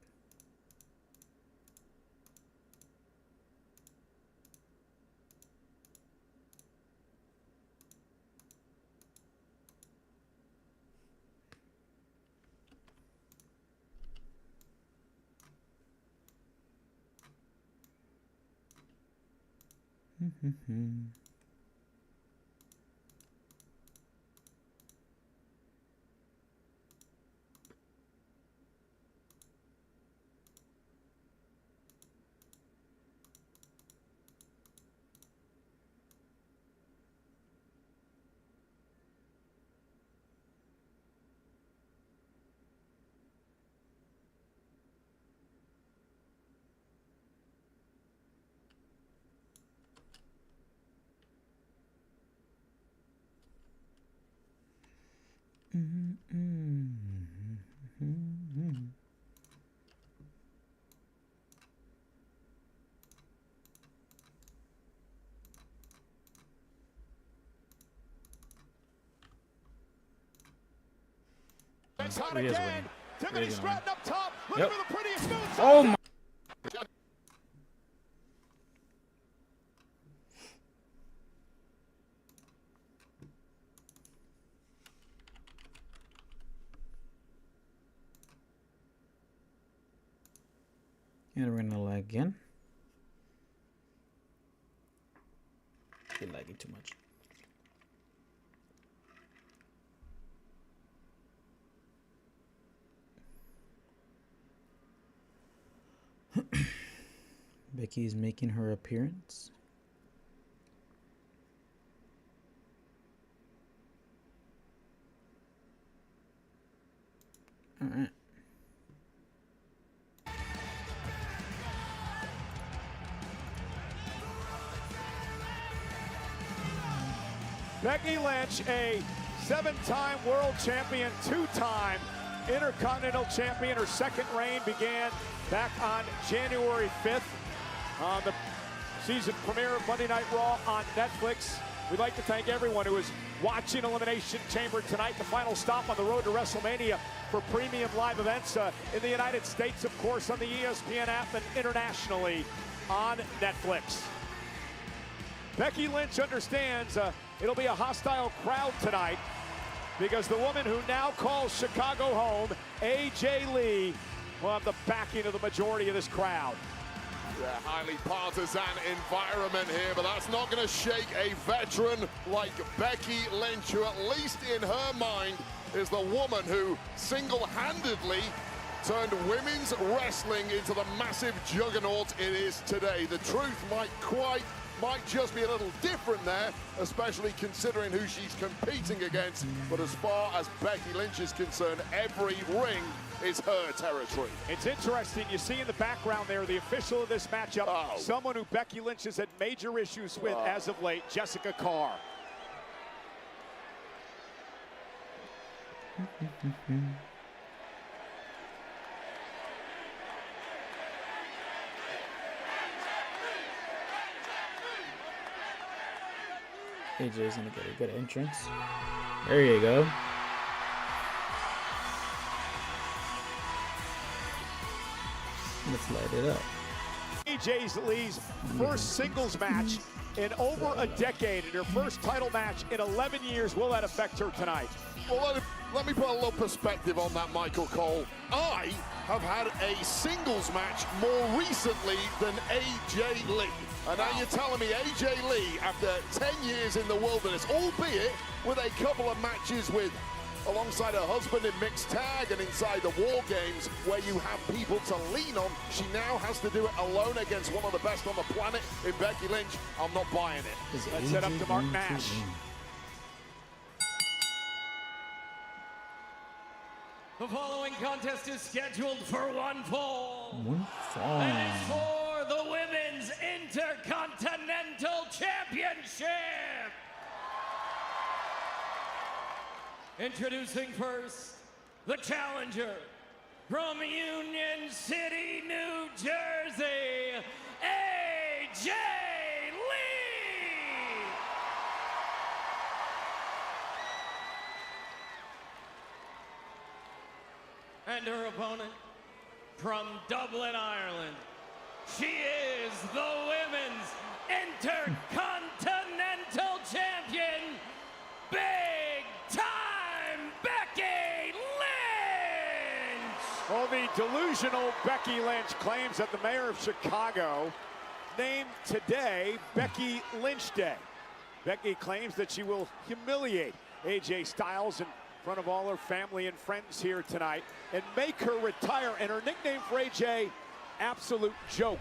It's hot
He is
again.
winning.
Timothy
He is
Stratton
winning.
up top. Looking
Yep.
for the prettiest moves.
Oh my! And we're gonna lag again. You're lagging too much. Becky is making her appearance. All right.
Becky Lynch, a 7-time world champion, 2-time Intercontinental champion. Her second reign began back on January 5th on the season premiere of Monday Night Raw on Netflix. We'd like to thank everyone who is watching Elimination Chamber tonight, the final stop on the road to WrestleMania for premium live events in the United States, of course, on the ESPN app and internationally on Netflix. Becky Lynch understands it'll be a hostile crowd tonight because the woman who now calls Chicago home, AJ Lee, will have the backing of the majority of this crowd.
Yeah, highly partisan environment here, but that's not going to shake a veteran like Becky Lynch, who at least in her mind is the woman who single-handedly turned women's wrestling into the massive juggernaut it is today. The truth might just be a little different there, especially considering who she's competing against. But as far as Becky Lynch is concerned, every ring is her territory.
It's interesting, you see in the background there, the official of this matchup, someone who Becky Lynch has had major issues with as of late, Jessica Carr.
AJ's gonna get a good entrance. There you go. Let's light it up.
AJ Lee's first singles match in over a decade, and her first title match in 11 years. Will that affect her tonight?
Well, let me put a little perspective on that, Michael Cole. I have had a singles match more recently than AJ Lee. And now you're telling me AJ Lee, after 10 years in the wilderness, albeit with a couple of matches alongside her husband in mixed tag and inside the War Games, where you have people to lean on, she now has to do it alone against one of the best on the planet in Becky Lynch. I'm not buying it.
Let's set up to Mark Nash.
The following contest is scheduled for one fall.
One fall.
And it's for the Women's Intercontinental Championship. Introducing first, the challenger from Union City, New Jersey, AJ Lee. And her opponent from Dublin, Ireland. She is the Women's Intercontinental Champion, Big Time Becky Lynch!
Well, the delusional Becky Lynch claims that the mayor of Chicago named today Becky Lynch Day. Becky claims that she will humiliate AJ Styles in front of all her family and friends here tonight and make her retire. And her nickname for AJ, Absolute Joke,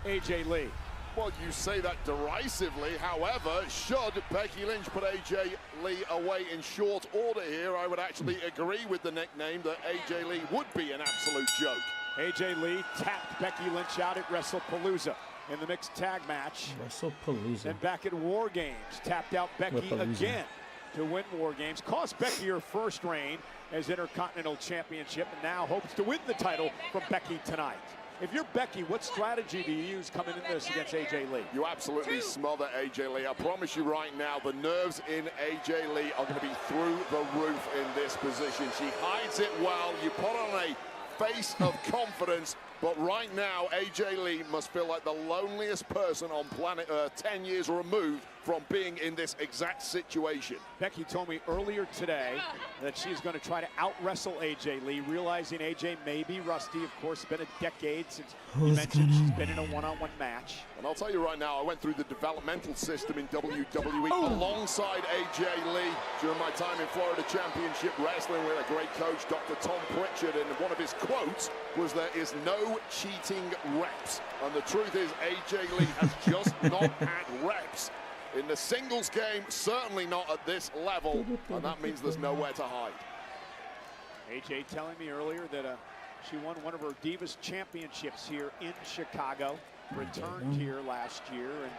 AJ Lee.
Well, you say that derisively. However, should Becky Lynch put AJ Lee away in short order here, I would actually agree with the nickname that AJ Lee would be an absolute joke.
AJ Lee tapped Becky Lynch out at WrestlePalooza in the mixed tag match.
WrestlePalooza.
And back at War Games, tapped out Becky again to win War Games. Cost Becky her first reign as Intercontinental Championship, and now hopes to win the title from Becky tonight. If you're Becky, what strategy do you use coming in this against AJ Lee?
You absolutely smother AJ Lee. I promise you right now, the nerves in AJ Lee are going to be through the roof in this position. She hides it well. You put on a face of confidence, but right now, AJ Lee must feel like the loneliest person on planet Earth, 10 years removed from being in this exact situation.
Becky told me earlier today that she's going to try to out-wrestle AJ Lee, realizing AJ may be rusty. Of course, it's been a decade since you mentioned she's been in a one-on-one match.
And I'll tell you right now, I went through the developmental system in WWE alongside AJ Lee during my time in Florida Championship Wrestling with a great coach, Dr. Tom Pritchard, and one of his quotes was, "There is no cheating reps." And the truth is, AJ Lee has just not had reps in the singles game, certainly not at this level, and that means there's nowhere to hide.
AJ telling me earlier that she won one of her Divas Championships here in Chicago, returned here last year, and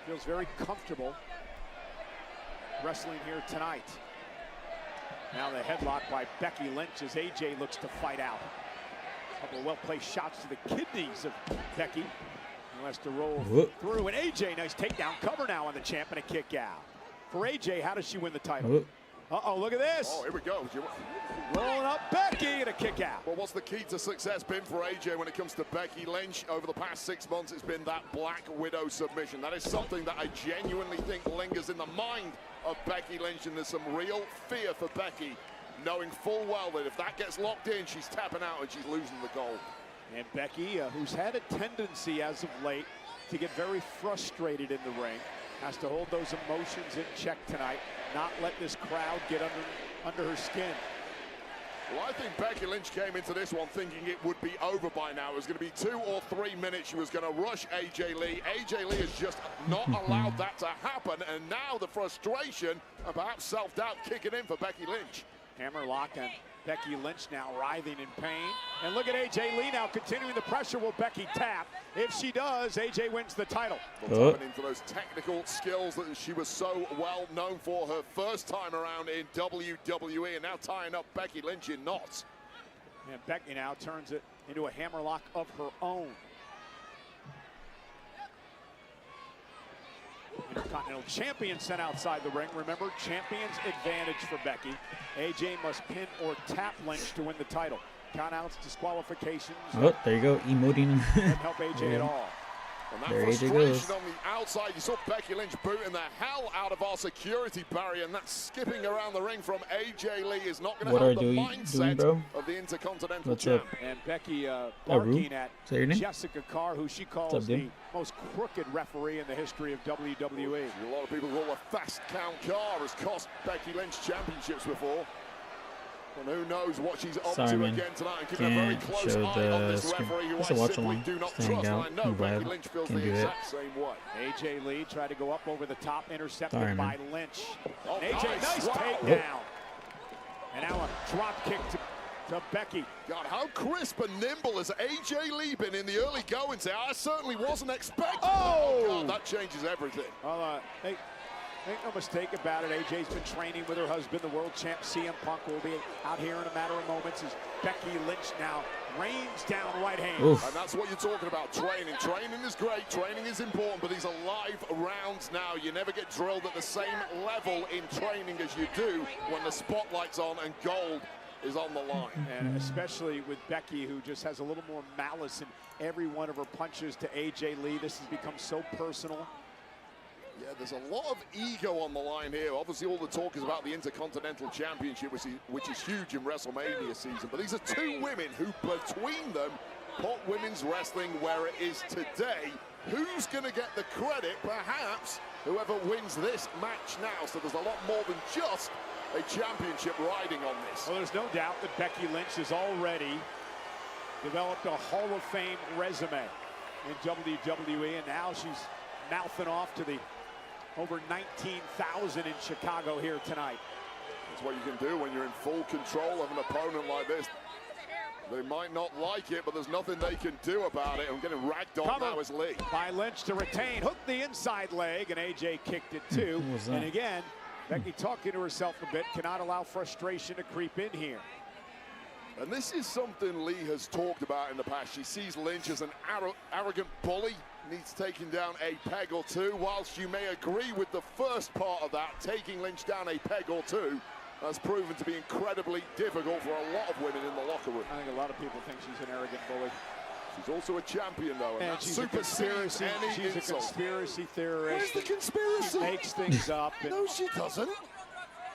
feels very comfortable wrestling here tonight. Now the headlock by Becky Lynch as AJ looks to fight out. A couple of well-placed shots to the kidneys of Becky. Who has to roll through, and AJ, nice takedown cover now on the champ and a kick out. For AJ, how does she win the title? Uh-oh, look at this.
Oh, here we go.
Rolling up Becky and a kick out.
Well, what's the key to success been for AJ when it comes to Becky Lynch? Over the past 6 months, it's been that Black Widow submission. That is something that I genuinely think lingers in the mind of Becky Lynch, and there's some real fear for Becky, knowing full well that if that gets locked in, she's tapping out and she's losing the gold.
And Becky, who's had a tendency as of late to get very frustrated in the ring, has to hold those emotions in check tonight, not let this crowd get under her skin.
Well, I think Becky Lynch came into this one thinking it would be over by now. It was going to be 2 or 3 minutes. She was going to rush AJ Lee. AJ Lee has just not allowed that to happen, and now the frustration and perhaps self-doubt kicking in for Becky Lynch.
Hammerlock and Becky Lynch now writhing in pain. And look at AJ Lee now continuing the pressure. Will Becky tap? If she does, AJ wins the title.
Well, tapping into those technical skills that she was so well known for her first time around in WWE, and now tying up Becky Lynch in knots.
And Becky now turns it into a hammerlock of her own. Intercontinental champion sent outside the ring. Remember, champion's advantage for Becky. AJ must pin or tap Lynch to win the title. Countouts, disqualifications.
Oh, there you go, emoting.
Doesn't help AJ at all.
And that
there
frustration
AJ goes.
on the outside, you saw Becky Lynch booting the hell out of our security barrier, and that skipping around the ring from AJ Lee is not going to help the mindset of the Intercontinental champ.
And Becky barking at Jessica Carr, who she calls the most crooked referee in the history of WWE.
A lot of people call her Fast Count Carr has cost Becky Lynch championships before. And who knows what she's up to again tonight, and keeping a very close eye on this referee who I simply do not trust. And I know Becky Lynch feels the exact same way.
AJ Lee tried to go up over the top, intercepted by Lynch. Oh, AJ, nice takedown. And now a drop kick to Becky.
God, how crisp and nimble has AJ Lee been in the early goings there? I certainly wasn't expecting. Oh, God, that changes everything.
Well, make no mistake about it, AJ's been training with her husband, the world champ CM Punk, will be out here in a matter of moments as Becky Lynch now rains down right hand.
Oof. And that's what you're talking about, training. Training is great, training is important, but these are live rounds now. You never get drilled at the same level in training as you do when the spotlight's on and gold is on the line.
And especially with Becky, who just has a little more malice in every one of her punches to AJ Lee. This has become so personal.
Yeah, there's a lot of ego on the line here. Obviously, all the talk is about the Intercontinental Championship, which is huge in WrestleMania season. But these are two women who, between them, put women's wrestling where it is today. Who's going to get the credit? Perhaps whoever wins this match now. So there's a lot more than just a championship riding on this.
Well, there's no doubt that Becky Lynch has already developed a Hall of Fame resume in WWE, and now she's mouthing off to the over 19,000 in Chicago here tonight.
That's what you can do when you're in full control of an opponent like this. They might not like it, but there's nothing they can do about it. I'm getting ragged on now as Lee.
By Lynch to retain, hooked the inside leg, and AJ kicked it too. And again, Becky talking to herself a bit, cannot allow frustration to creep in here.
And this is something Lee has talked about in the past. She sees Lynch as an arrogant bully, needs taking down a peg or two. Whilst you may agree with the first part of that, taking Lynch down a peg or two has proven to be incredibly difficult for a lot of women in the locker room.
I think a lot of people think she's an arrogant bully.
She's also a champion, though, and that
she's a conspiracy. She's a conspiracy theorist.
Where's the conspiracy?
She makes things up.
No, she doesn't.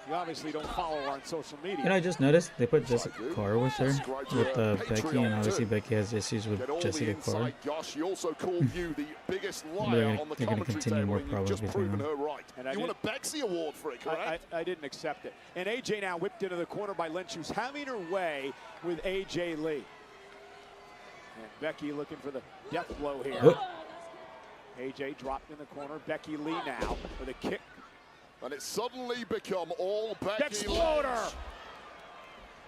You obviously don't follow her on social media.
And I just noticed they put Jessica Carr with her, with Becky, and obviously Becky has issues with Jessica Carr.
She also called you the biggest liar on the commentary table, and you've just proven her right. And you won a Bexy Award for it, correct?
I didn't accept it. And AJ now whipped into the corner by Lynch, who's having her way with AJ Lee. And Becky looking for the death blow here.
Oh.
AJ dropped in the corner. Becky Lee now with a kick.
And it's suddenly become all Becky
Exploder!
Lynch.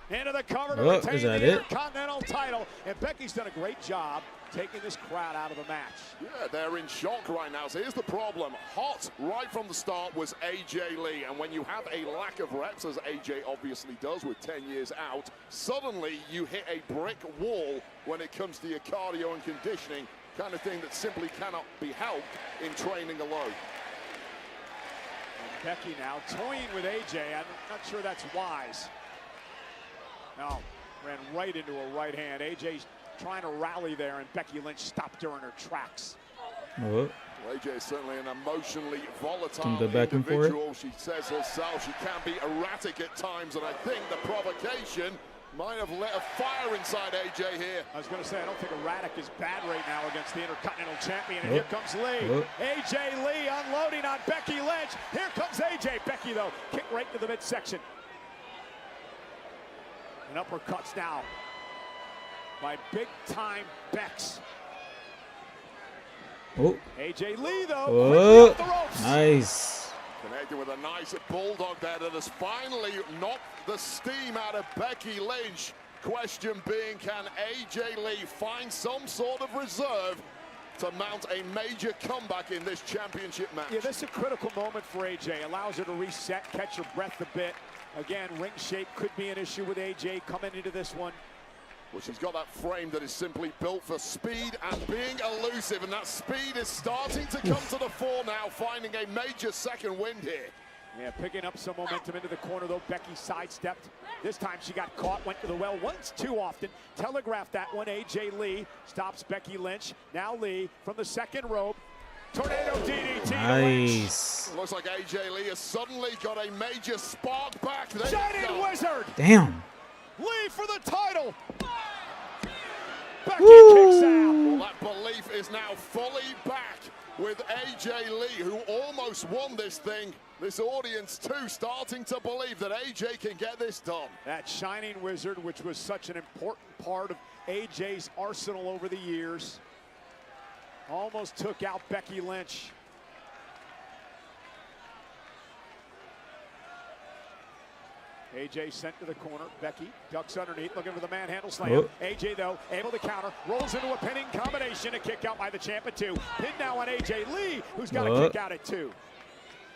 Into the cover to retain
is that
the
it?
Intercontinental title. And Becky's done a great job taking this crowd out of the match.
Yeah, they're in shock right now. So here's the problem. Hot right from the start was AJ Lee. And when you have a lack of reps, as AJ obviously does with 10 years out, suddenly you hit a brick wall when it comes to your cardio and conditioning, kind of thing that simply cannot be helped in training alone.
Becky now toying with AJ. I'm not sure that's wise. No, ran right into a right hand. AJ's trying to rally there, and Becky Lynch stopped her in her tracks.
Oh.
AJ is certainly an emotionally volatile
back and forth.
individual. She says herself she can be erratic at times, and I think the provocation might have lit a fire inside AJ here.
I was going to say, I don't think erratic is bad right now against the Intercontinental Champion. And here comes Lee. AJ Lee unloading on Becky Lynch. Here comes AJ. Becky, though, kick right to the midsection. And uppercuts now by big-time Bex.
Oh.
AJ Lee, though,
Oh.
off the ropes.
Nice.
Connected with a nice bulldog there that has finally knocked the steam out of Becky Lynch. Question being, can AJ Lee find some sort of reserve to mount a major comeback in this championship match?
Yeah, this is a critical moment for AJ. Allows her to reset, catch her breath a bit. Again, ring shape could be an issue with AJ coming into this one.
Well, she's got that frame that is simply built for speed and being elusive, and that speed is starting to come to the fore now, finding a major second wind here.
Yeah, picking up some momentum into the corner, though. Becky sidestepped. This time she got caught, went to the well once too often. Telegraphed that one. AJ Lee stops Becky Lynch. Now Lee from the second rope. Tornado DDT.
Nice.
Looks like AJ Lee has suddenly got a major spark back. There
Shining Wizard.
Damn.
Lee for the title. Becky kicks out.
Well, that belief is now fully back with AJ Lee, who almost won this thing. This audience, too, starting to believe that AJ can get this done.
That Shining Wizard, which was such an important part of AJ's arsenal over the years, almost took out Becky Lynch. AJ sent to the corner. Becky ducks underneath, looking for the manhandle slam.
Oh.
AJ, though, able to counter. Rolls into a pinning combination. A kick out by the champ at 2. Pin now on AJ Lee, who's got a kick out at 2.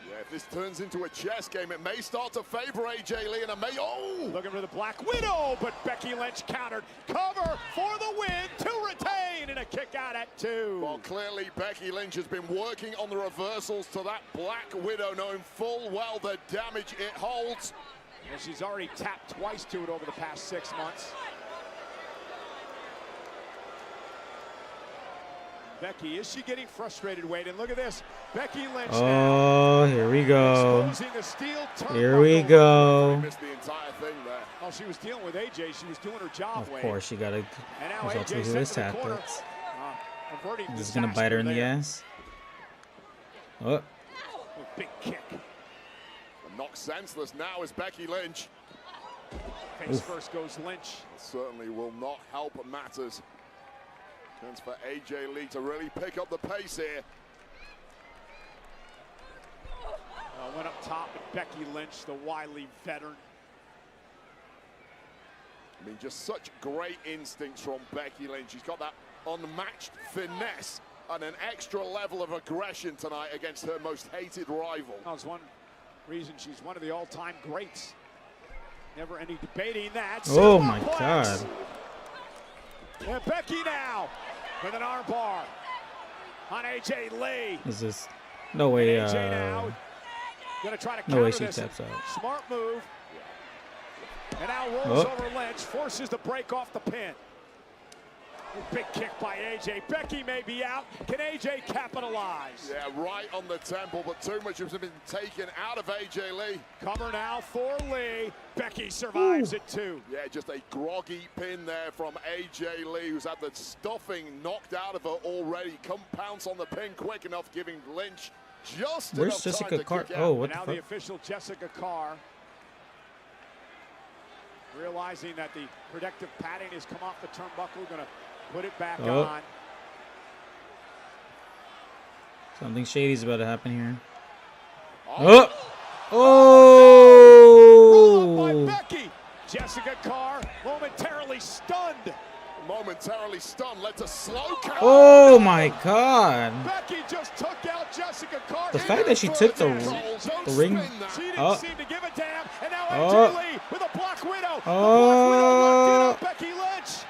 Yeah, if this turns into a chess game, it may start to favor AJ Lee, and it may,
Looking for the Black Widow, but Becky Lynch countered. Cover for the win to retain, and a kick out at 2.
Well, clearly Becky Lynch has been working on the reversals to that Black Widow, knowing full well the damage it holds.
And she's already tapped twice to it over the past 6 months. Becky, is she getting frustrated, Wade? And look at this. Becky Lynch
Oh, here we go.
exposing the steel
Here we go.
Missed the entire thing there.
Oh, she was dealing with AJ. She was doing her job,
Of
Wade.
course, she got to
And now
result to
AJ
his
sent to the corner.
tactics.
Averting
This is going to bite her in the
disaster
ass. Oh,
there. Big kick.
Knocked senseless now is Becky Lynch.
Face first goes Lynch.
Certainly will not help matters. Chance for AJ Lee to really pick up the pace here.
Went up top with Becky Lynch, the wily veteran.
I mean, just such great instincts from Becky Lynch. She's got that unmatched finesse and an extra level of aggression tonight against her most hated rival.
That's one reason she's one of the all-time greats. Never any debating that.
oh my
Superplex.
God.
And Becky now with an arm bar on AJ Lee.
Is this? No way.
AJ now gonna try to
No way
counter
she
this.
taps out.
Smart move. And now rolls
Oh.
over Lynch, forces the break off the pin. Big kick by AJ. Becky may be out. Can AJ capitalize?
Yeah, right on the temple, but too much has been taken out of AJ Lee.
Cover now for Lee. Becky survives it too.
Yeah, just a groggy pin there from AJ Lee, who's had the stuffing knocked out of her already. Come pounce on the pin quick enough, giving Lynch just
Where's
enough
Jessica
time to
Carr?
kick out.
Oh, what
Now
the
the
fuck?
official Jessica Carr, realizing that the protective padding has come off the turnbuckle, gonna put it back
Oh.
on.
Something shady's about to happen here.
Oh,
Roll up by
Oh!
Becky. Jessica Carr momentarily stunned.
momentarily stunned, led to slow count.
Oh my God!
Becky just took out Jessica Carr.
The fact that she took the ring.
She didn't
Oh.
seem to give a damn. And now
Oh.
AJ Lee with a Black Widow. The
Oh.
Black Widow locked in on Becky Lynch.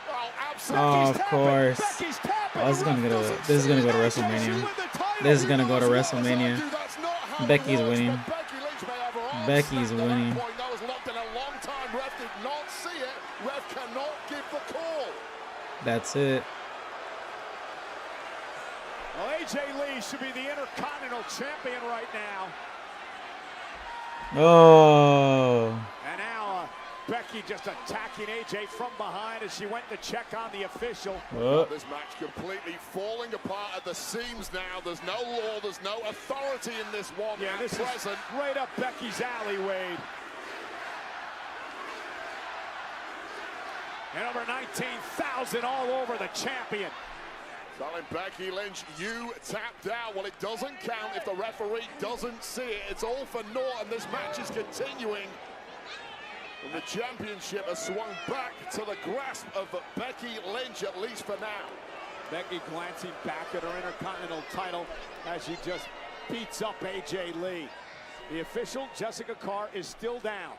Oh,
Oh,
absolutely.
of course.
Becky's tapping.
Oh, this is gonna go to
Doesn't
this is gonna
see
go to
it.
WrestleMania.
With the title.
This is gonna go to
That's
WrestleMania.
not how it
Becky's
works,
winning.
but Becky Lynch may have her arm
Becky's
snapped at that
winning.
point. That was locked in a long time. Ref did not see it. Ref cannot give the call.
That's it.
Well, AJ Lee should be the Intercontinental Champion right now.
Oh.
And now Becky just attacking AJ from behind as she went to check on the official.
Oh.
This match completely falling apart at the seams now. There's no law, there's no authority in this one
Yeah,
at
this
present.
is right up Becky's alley, Wade. And over 19,000 all over the champion.
Telling Becky Lynch, you tapped out. Well, it doesn't count if the referee doesn't see it. It's all for naught, and this match is continuing. And the championship has swung back to the grasp of Becky Lynch, at least for now.
Becky glancing back at her Intercontinental title as she just beats up AJ Lee. The official, Jessica Carr, is still down.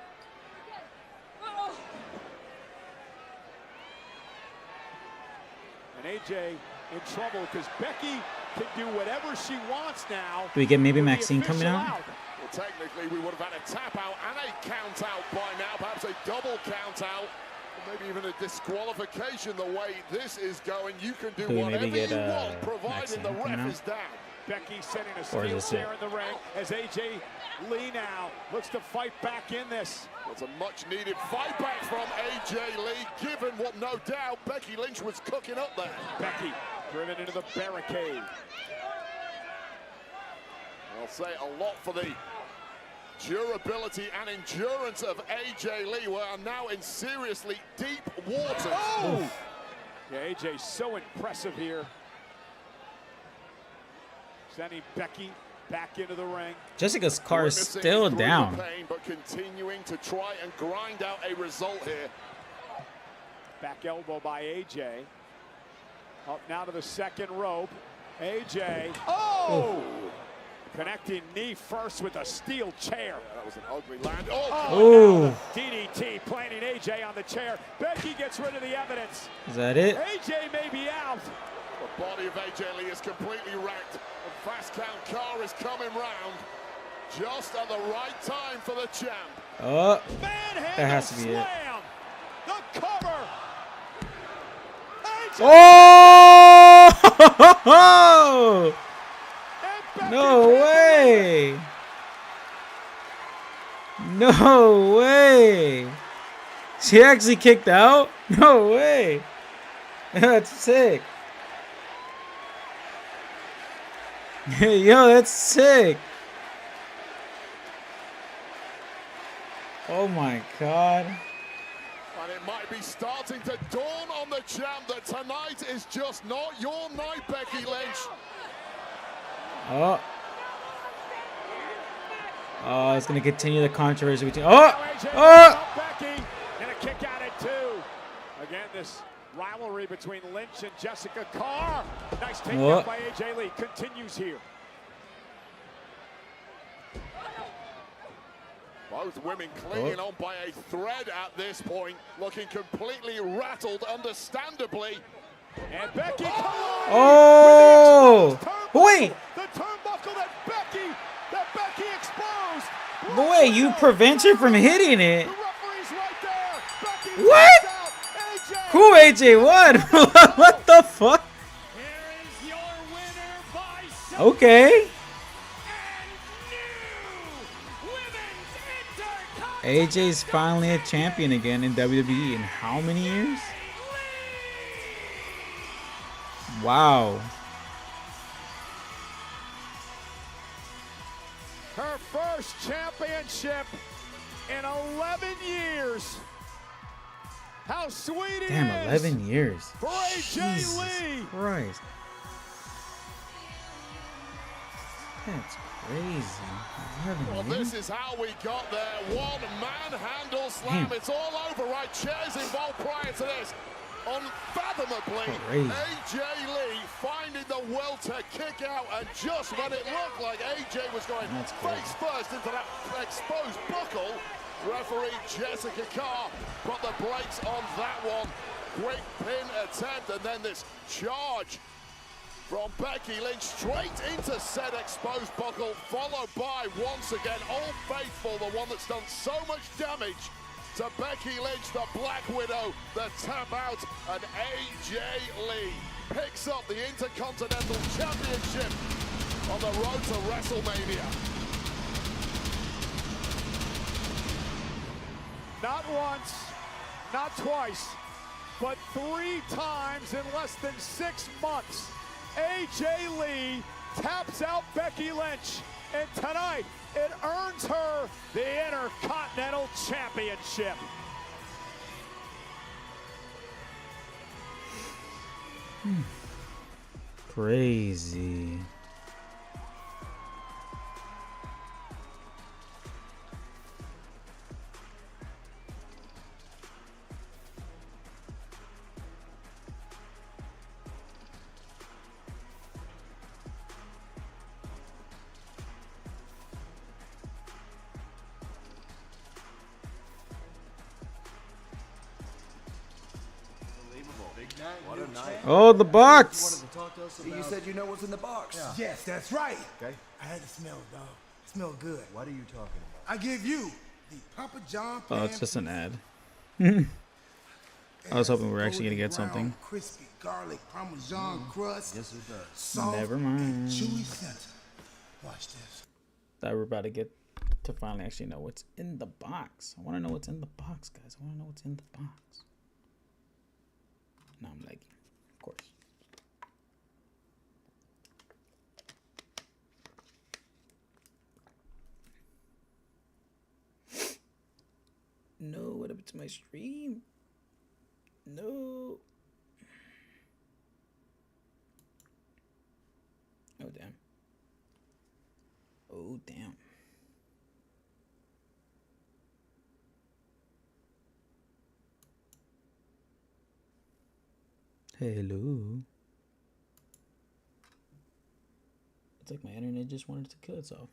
And AJ in trouble because Becky can do whatever she wants now.
Do we get maybe
with the
Maxine coming
official
out?
Well, technically, we would have had a tap out and a count out by now, perhaps a double count out, or maybe even a disqualification. The way this is going, you can do
Do we
whatever
maybe get,
you want, providing
Maxine
the
coming
ref
out?
is down.
Becky setting a
Or
steel
is this
chair
it?
in the ring as AJ Lee now looks to fight back in this.
It's a much-needed fight back from AJ Lee, given what no doubt Becky Lynch was cooking up there.
Becky driven into the barricade.
I'll say a lot for the durability and endurance of AJ Lee. We are now in seriously deep waters.
Oh! Yeah, AJ's so impressive here. Sending Becky back into the ring.
Jessica's car is
Witnessing
still
through
down.
the pain, but continuing to try and grind out a result here.
Back elbow by AJ. Up now to the second rope. AJ. Oh! Connecting knee first with a steel chair.
Yeah, that was an ugly land.
Oh.
now the DDT planting AJ on the chair. Becky gets rid of the evidence.
Is that it?
AJ may be out.
The body of AJ Lee is completely wrecked. The fast count car is coming round just at the right time for the champ.
Oh,
Manhandle
that has to be it.
slam. The cover. AJ
Oh!
and Becky
No
can't
way! No way! She actually kicked out? No way! That's sick. Yo, that's sick. Oh my god.
And it might be starting to dawn on the champ that tonight is just not your night, Becky Lynch.
Oh. Oh, it's gonna continue the controversy between.
Now
Oh!
AJ
Oh!
up Becky and a kick out at 2. Again, this rivalry between Lynch and Jessica Carr. Nice takedown
Oh.
by AJ Lee continues here.
Both women clinging on by a thread at this point, looking completely rattled, understandably.
And Becky collided
Oh!
with the exposed turnbuckle.
Wait!
The turnbuckle that Becky exposed.
But wait, you prevent her from hitting it.
The referee's right there. Becky
What?
taps out. AJ.
Who AJ won? What the fuck?
Here is your winner by submission
Okay.
and new Women's Intercontinental
AJ's finally a champion again in WWE in how many years? Wow.
Her first championship in 11 years. How sweet it
Damn,
is
11 years.
for AJ
Jesus
Lee.
Christ. That's crazy. 11
Well,
years?
this is how we got there. One manhandle slam.
Damn.
It's all over, right? Chairs involved prior to this. Unfathomably,
Crazy.
AJ Lee finding the welter kick out, and just when it looked like AJ was going
That's crazy.
face first into that exposed buckle, referee Jessica Carr put the brakes on that one. Quick pin attempt, and then this charge from Becky Lynch straight into said exposed buckle, followed by, once again, Old Faithful, the one that's done so much damage to Becky Lynch, the Black Widow, the tap out, and AJ Lee picks up the Intercontinental Championship on the road to WrestleMania.
Not once, not twice, but 3 times in less than 6 months. AJ Lee taps out Becky Lynch, and tonight it earns her the Intercontinental Championship.
Crazy.
What a night.
Oh, the box.
You said you know what's in the box.
Yes, that's right.
Okay.
I had to smell it, dog. It smelled good.
What are you talking about?
I give you the Papa John
Oh,
pan
it's just an ad.
pizza.
I was hoping we were
It has
actually gonna get
golden
something.
brown, Crispy garlic Parmesan crust.
Yes, it does.
Soft
Never
and
mind.
chewy center. Watch this.
That we're about to get to finally actually know what's in the box. I want to know what's in the box, guys. I want to know what's in the box. No, I'm lagging, of course. No, what happened to my stream? No. Oh, damn. Oh, damn. Hello. It's like my internet just wanted to kill itself.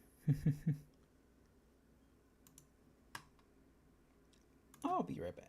I'll be right back.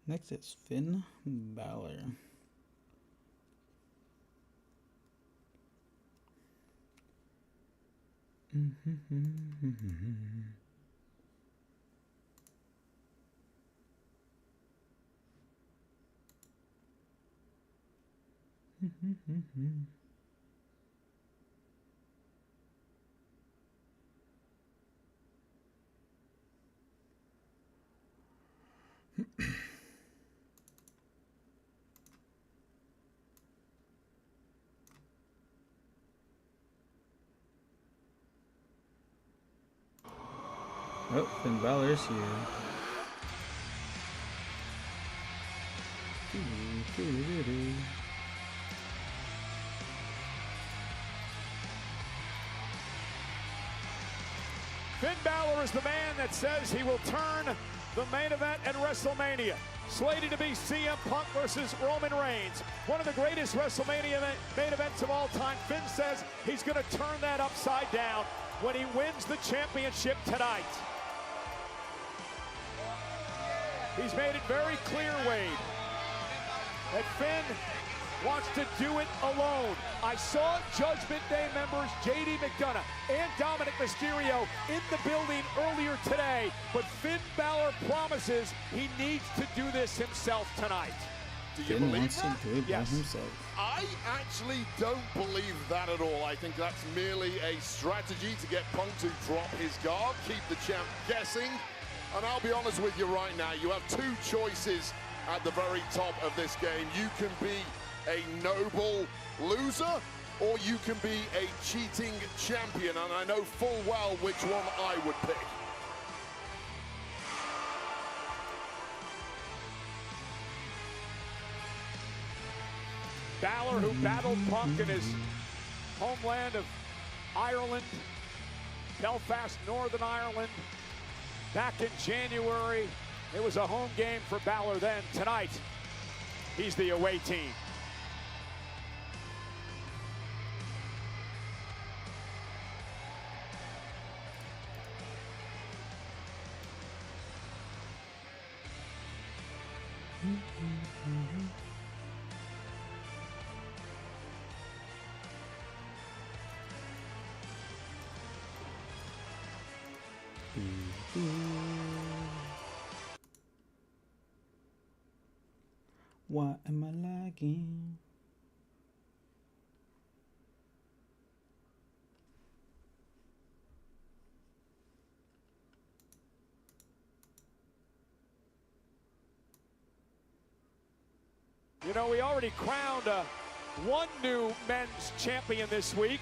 Next is Finn Balor. Oh, Finn Balor's here.
Finn Balor is the man that says he will turn the main event at WrestleMania. Slated to be CM Punk versus Roman Reigns. One of the greatest WrestleMania main events of all time. Finn says he's going to turn that upside down when he wins the championship tonight. He's made it very clear, Wade, that Finn wants to do it alone. I saw Judgment Day members JD McDonough and Dominic Mysterio in the building earlier today, but Finn Balor promises he needs to do this himself tonight.
Do you
Finn
believe
wants
that?
to do it by
Yes.
himself.
I actually don't believe that at all. I think that's merely a strategy to get Punk to drop his guard, keep the champ guessing. And I'll be honest with you right now, you have two choices at the very top of this game. You can be a noble loser, or you can be a cheating champion, and I know full well which one I would pick.
Balor, who battled Punk in his homeland of Ireland, Belfast, Northern Ireland, back in January. It was a home game for Balor then. Tonight, he's the away team.
Why am I lagging?
You know, we already crowned one new men's champion this week.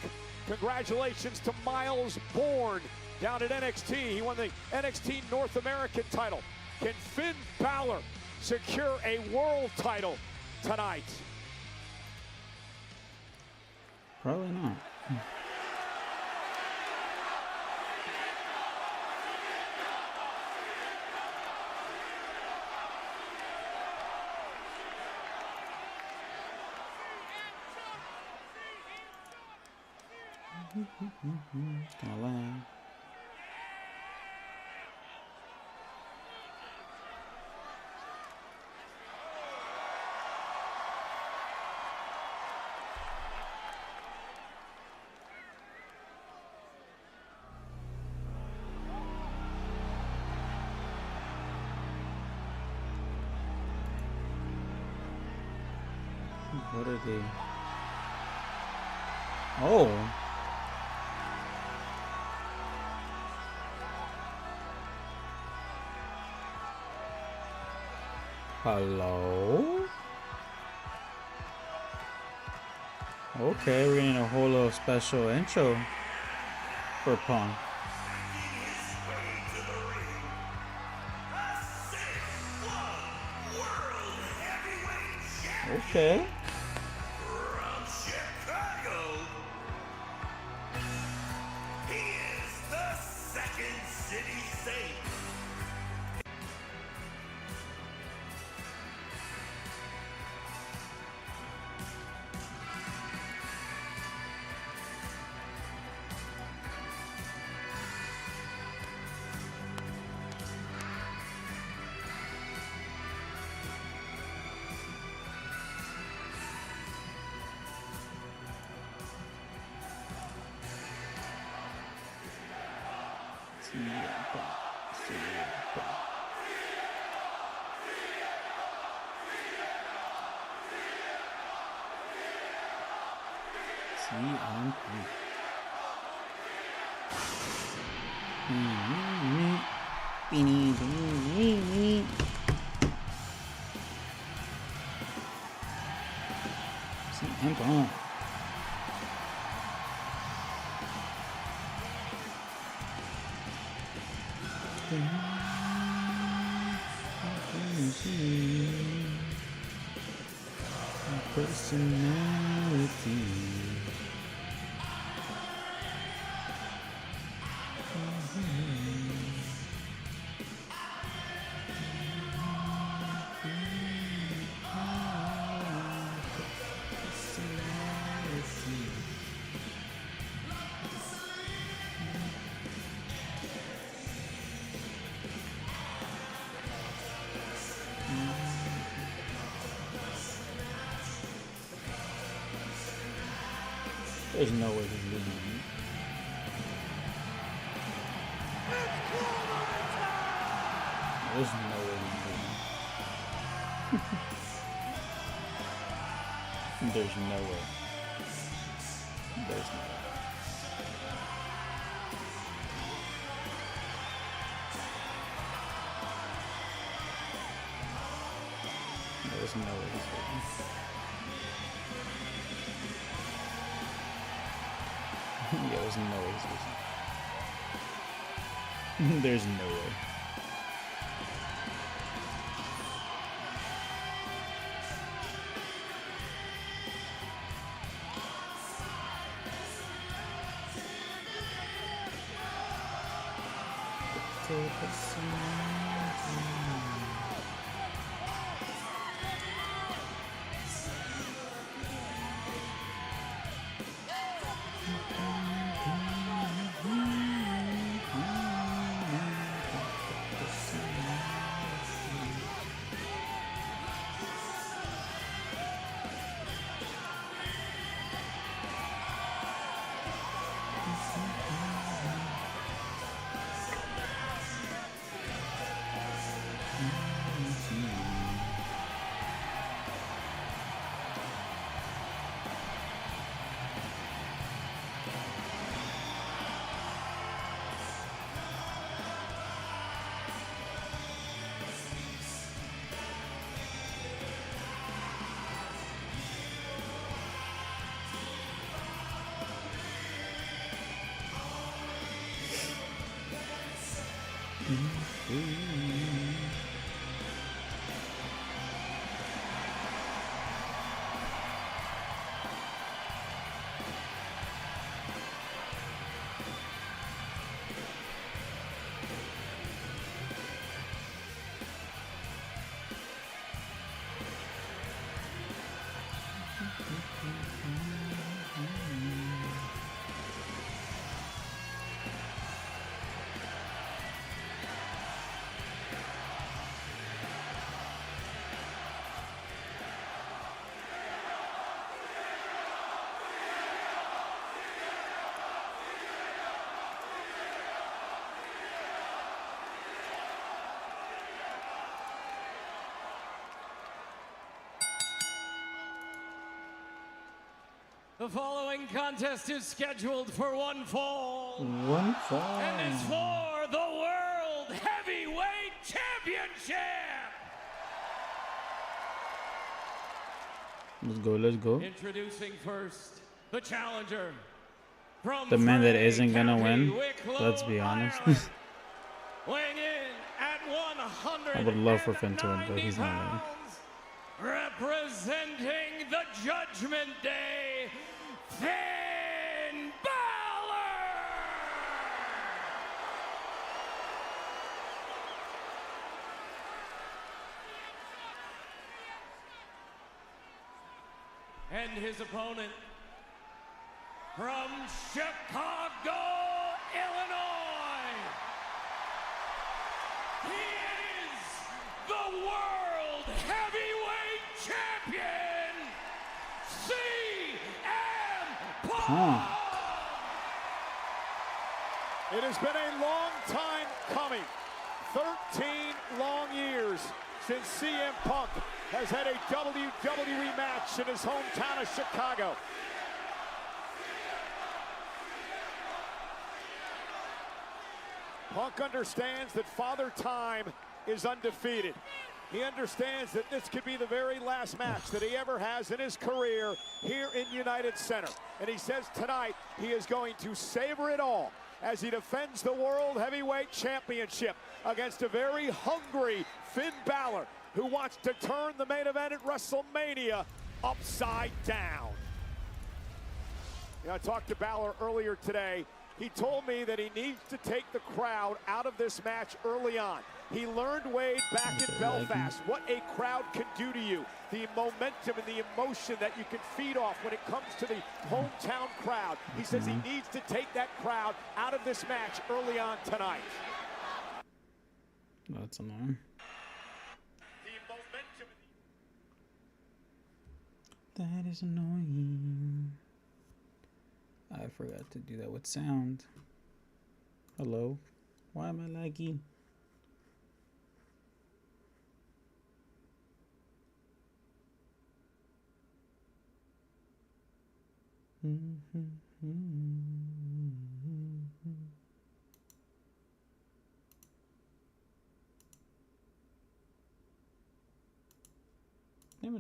Congratulations to Miles Bourne down at NXT. He won the NXT North American title. Can Finn Balor secure a world title tonight?
Probably not. Gonna lie. What are they? Oh. Hello? Okay, we're getting a whole little special intro for Punk. Okay.
From Chicago, he is the Second City Saint,
Personality. There's no way he's losing. There's no way he's losing. There's no way. There's no way. There's no way he's losing. Yeah, there's no way he's losing. There's no way.
The following contest is scheduled for one fall.
One fall.
And it's for the World Heavyweight Championship.
Let's go, let's go.
Introducing first, the challenger. From
The man that
Frey
isn't gonna
County,
win,
Wicklow,
let's be honest.
Ireland. Weighing in at 100
I would love for Finn to win, but he's not winning.
Representing the Judgment Day, Finn Balor! And his opponent from Chicago, Illinois, he is the World Heavyweight Champion, CM Punk!
It has been a long time coming. 13 long years since CM Punk has had a WWE match in his hometown of Chicago. Punk understands that Father Time is undefeated. He understands that this could be the very last match that he ever has in his career here in United Center. And he says tonight he is going to savor it all as he defends the World Heavyweight Championship against a very hungry Finn Balor, who wants to turn the main event at WrestleMania upside down. I talked to Balor earlier today. He told me that he needs to take the crowd out of this match early on. He learned, Wade, back in Belfast, what a crowd can do to you. The momentum and the emotion that you can feed off when it comes to the hometown crowd. He says he needs to take that crowd out of this match early on tonight.
That's annoying. That is annoying. I forgot to do that with sound. Hello? Why am I lagging?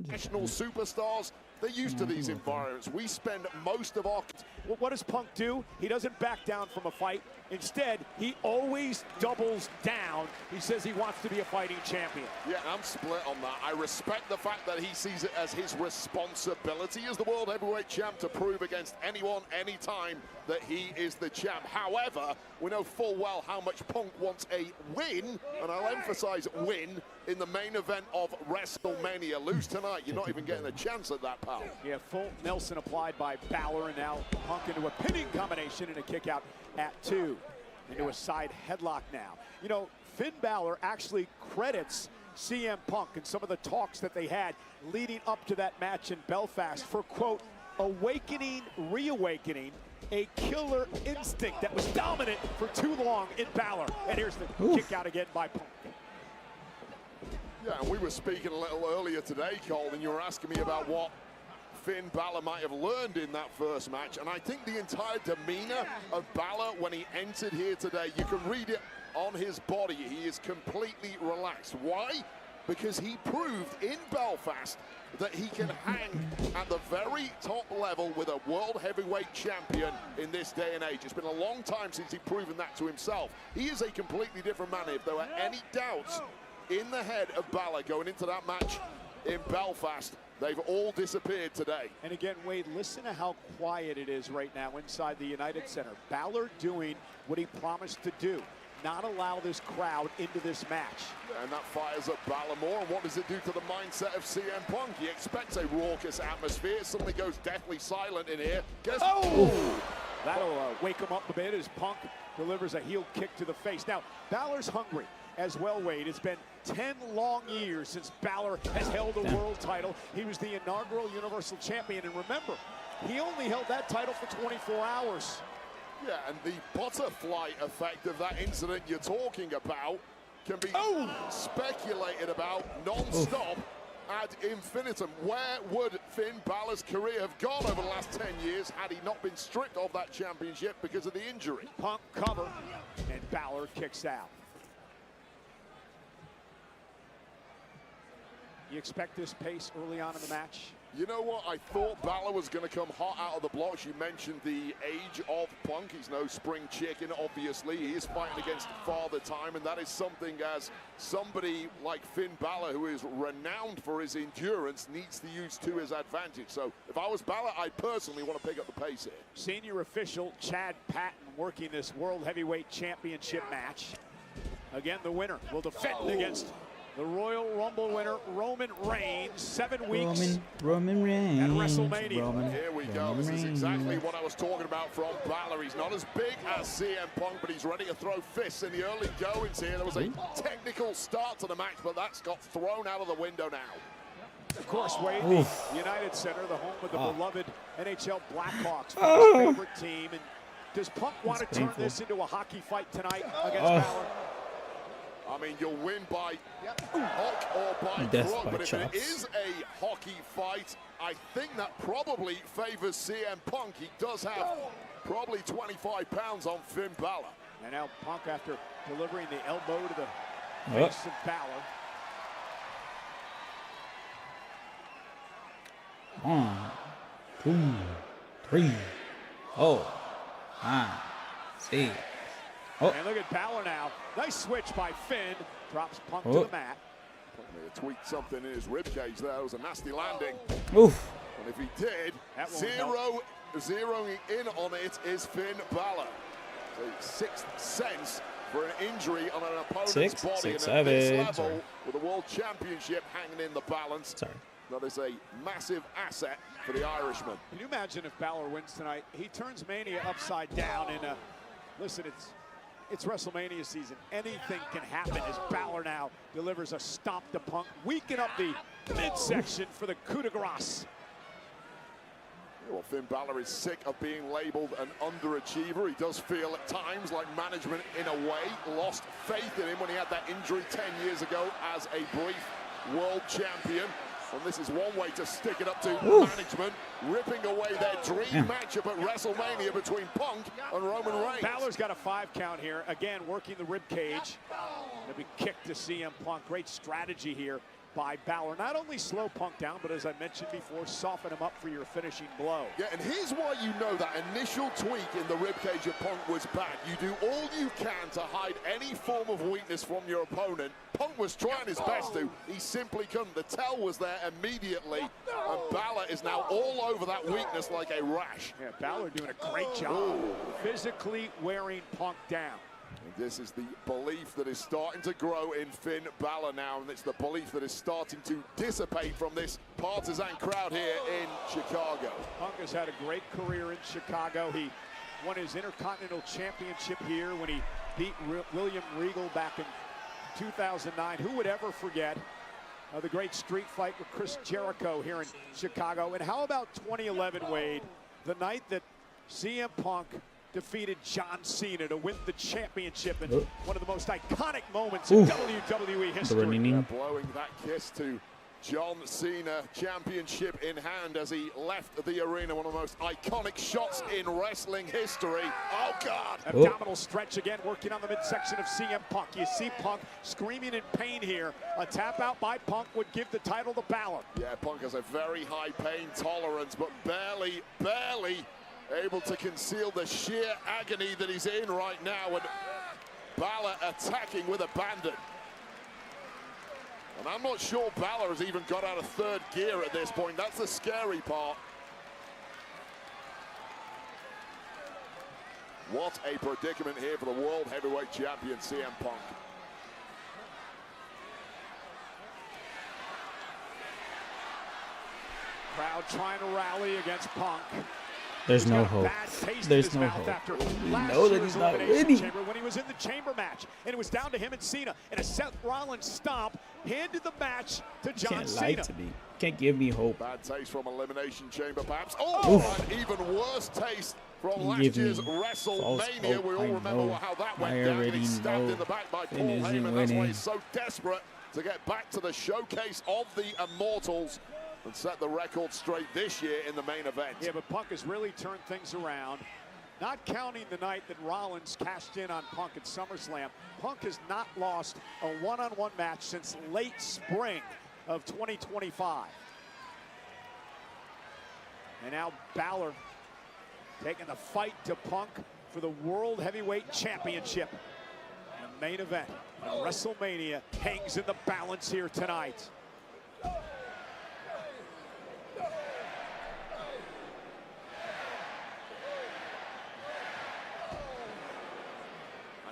National superstars, they're used to these environments. We spend most of our...
Well, what does Punk do? He doesn't back down from a fight. Instead, he always doubles down. He says he wants to be a fighting champion.
Yeah, I'm split on that. I respect the fact that he sees it as his responsibility as the World Heavyweight Champ to prove against anyone, anytime that he is the champ. However, we know full well how much Punk wants a win, and I'll emphasize win, in the main event of WrestleMania. Lose tonight, you're not even getting a chance at that, pal.
Yeah, full Nelson applied by Balor, and now Punk into a pinning combination and a kick out at 2. Into a side headlock now. You know, Finn Balor actually credits CM Punk and some of the talks that they had leading up to that match in Belfast for, quote, awakening, reawakening a killer instinct that was dominant for too long in Balor. And here's the kick out again by Punk.
Yeah, and we were speaking a little earlier today, Cole, and you were asking me about what Finn Balor might have learned in that first match. And I think the entire demeanor of Balor when he entered here today, you can read it on his body. He is completely relaxed. Why? Because he proved in Belfast that he can hang at the very top level with a world heavyweight champion in this day and age. It's been a long time since he's proven that to himself. He is a completely different man. If there were any doubts in the head of Balor going into that match in Belfast, they've all disappeared today.
And again, Wade, listen to how quiet it is right now inside the United Center. Balor doing what he promised to do, not allow this crowd into this match.
And that fires up Balor more. And what does it do to the mindset of CM Punk? He expects a raucous atmosphere. It suddenly goes deathly silent in here. That'll
wake him up a bit as Punk delivers a heel kick to the face. Now, Balor's hungry as well, Wade. It's been 10 long years since Balor has held a world title. He was the inaugural Universal Champion, and remember, he only held that title for 24 hours.
Yeah, and the butterfly effect of that incident you're talking about can be speculated about non-stop ad infinitum. Where would Finn Balor's career have gone over the last 10 years had he not been stripped of that championship because of the injury?
Punk cover, and Balor kicks out. You expect this pace early on in the match?
You know what? I thought Balor was going to come hot out of the blocks. You mentioned the age of Punk. He's no spring chicken, obviously. He is fighting against Father Time, and that is something as somebody like Finn Balor, who is renowned for his endurance, needs to use to his advantage. So if I was Balor, I personally want to pick up the pace here.
Senior official Chad Patton working this World Heavyweight Championship match. Again, the winner will defend against the Royal Rumble winner, Roman Reigns, 7 weeks
Roman Reigns
at WrestleMania.
Here we go. This is exactly what I was talking about from Balor. He's not as big as CM Punk, but he's ready to throw fists in the early goings here. There was a technical start to the match, but that's got thrown out of the window now.
Of course, Wade, the United Center, the home of the beloved NHL Blackhawks, favorite team. And Does Punk want to
That's
turn
painful.
this into a hockey fight tonight against Balor?
I mean, you'll win by hook or by
Death
crook,
by
but if
chops.
it is a hockey fight, I think that probably favors CM Punk. He does have probably 25 pounds on Finn Balor.
And now Punk, after delivering the elbow to the
Oh.
face of Balor.
1, 2, 3, 4, 5, 6. Oh.
And look at Balor now. Nice switch by Finn. Drops Punk to
Oh.
the mat.
Punk may have tweaked something in his ribcage there. It was a nasty landing.
Oof.
And if he did,
That won't
zeroing in on it is Finn Balor. So sixth sense for an injury on an opponent's
Six,
body.
six,
and at this
seven.
level,
Sorry.
with the World Championship hanging in the balance,
Sorry.
that is a massive asset for the Irishman.
Can you imagine if Balor wins tonight? He turns Mania upside down. And listen, it's WrestleMania season. Anything can happen as Balor now delivers a stomp to Punk, weaken up the midsection for the coup de grace.
Well, Finn Balor is sick of being labeled an underachiever. He does feel at times like management, in a way, lost faith in him when he had that injury 10 years ago as a brief world champion. And this is one way to stick it up to management, ripping away their dream matchup at WrestleMania between Punk and Roman Reigns.
Balor's got a 5 count here. Again, working the rib cage. A big kick to CM Punk. Great strategy here by Balor. Not only slow Punk down, but as I mentioned before, soften him up for your finishing blow.
Yeah, and here's why you know that initial tweak in the ribcage of Punk was bad. You do all you can to hide any form of weakness from your opponent. Punk was trying his best to. He simply couldn't. The tell was there immediately. And Balor is now all over that weakness like a rash.
Yeah, Balor doing a great job physically wearing Punk down.
And this is the belief that is starting to grow in Finn Balor now, and it's the belief that is starting to dissipate from this partisan crowd here in Chicago.
Punk has had a great career in Chicago. He won his Intercontinental Championship here when he beat William Regal back in 2009. Who would ever forget the great street fight with Chris Jericho here in Chicago? And how about 2011, Wade, the night that CM Punk defeated John Cena to win the championship in one of the most iconic moments in WWE history.
Blowing that kiss to John Cena, championship in hand as he left the arena. One of the most iconic shots in wrestling history. Oh, God.
Abdominal stretch again, working on the midsection of CM Punk. You see Punk screaming in pain here. A tap out by Punk would give the title to Balor.
Yeah, Punk has a very high pain tolerance, but barely able to conceal the sheer agony that he's in right now, and Balor attacking with abandon. And I'm not sure Balor has even got out of third gear at this point. That's the scary part. What a predicament here for the World Heavyweight Champion, CM Punk.
Crowd trying to rally against Punk.
There's no hope. There's no hope. We know that he's not winning.
When he was in the chamber match, and it was down to him and Cena, and a Seth Rollins stomp handed the match to John Cena.
Can't lie to me. Can't give me hope.
Bad taste from Elimination Chamber, perhaps. Oh, and even worse taste from last year's WrestleMania. We all remember how that went down. Getting stabbed in the back by Paul Heyman. That's why he's so desperate to get back to the showcase of the Immortals and set the record straight this year in the main event.
Yeah, but Punk has really turned things around. Not counting the night that Rollins cashed in on Punk at SummerSlam, Punk has not lost a one-on-one match since late spring of 2025. And now Balor taking the fight to Punk for the World Heavyweight Championship. And the main event of WrestleMania hangs in the balance here tonight.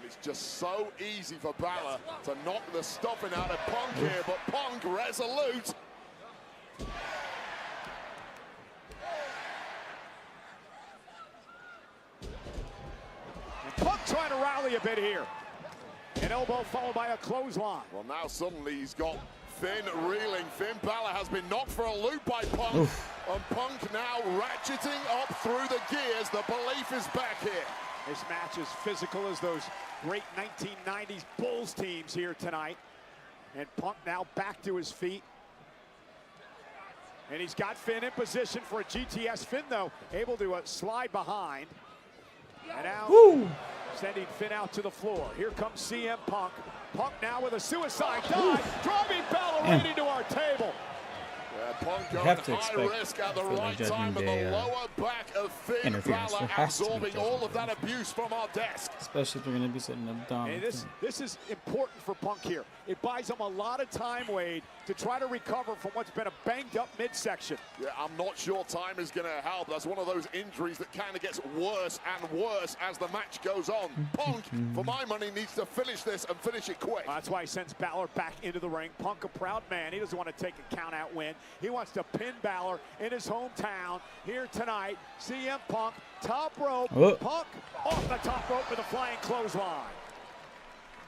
It's just so easy for Balor to knock the stuffing out of Punk here, but Punk resolute.
And Punk trying to rally a bit here. An elbow followed by a clothesline.
Well, now suddenly he's got Finn reeling. Finn Balor has been knocked for a loop by Punk. And Punk now ratcheting up through the gears. The belief is back here.
This match is physical as those great 1990s Bulls teams here tonight. And Punk now back to his feet. And he's got Finn in position for a GTS. Finn, though, able to slide behind. And now sending Finn out to the floor. Here comes CM Punk. Punk now with a suicide dive, driving Balor right into our table.
Punk
You
going
have to
high
expect
risk at the
for the
right
Judgment
time, but
Day,
the lower back of Finn
interference.
Balor
There has to be
absorbing
Judgment
all of
Day.
that abuse from our desk.
Especially if they're going to be setting up Dom.
And this is important for Punk here. It buys him a lot of time, Wade, to try to recover from what's been a banged-up midsection.
Yeah, I'm not sure time is going to help. That's one of those injuries that kind of gets worse and worse as the match goes on. Punk, for my money, needs to finish this and finish it quick.
That's why he sends Balor back into the ring. Punk, a proud man. He doesn't want to take a count-out win. He wants to pin Balor in his hometown here tonight. CM Punk, top rope. Punk off the top rope with a flying clothesline.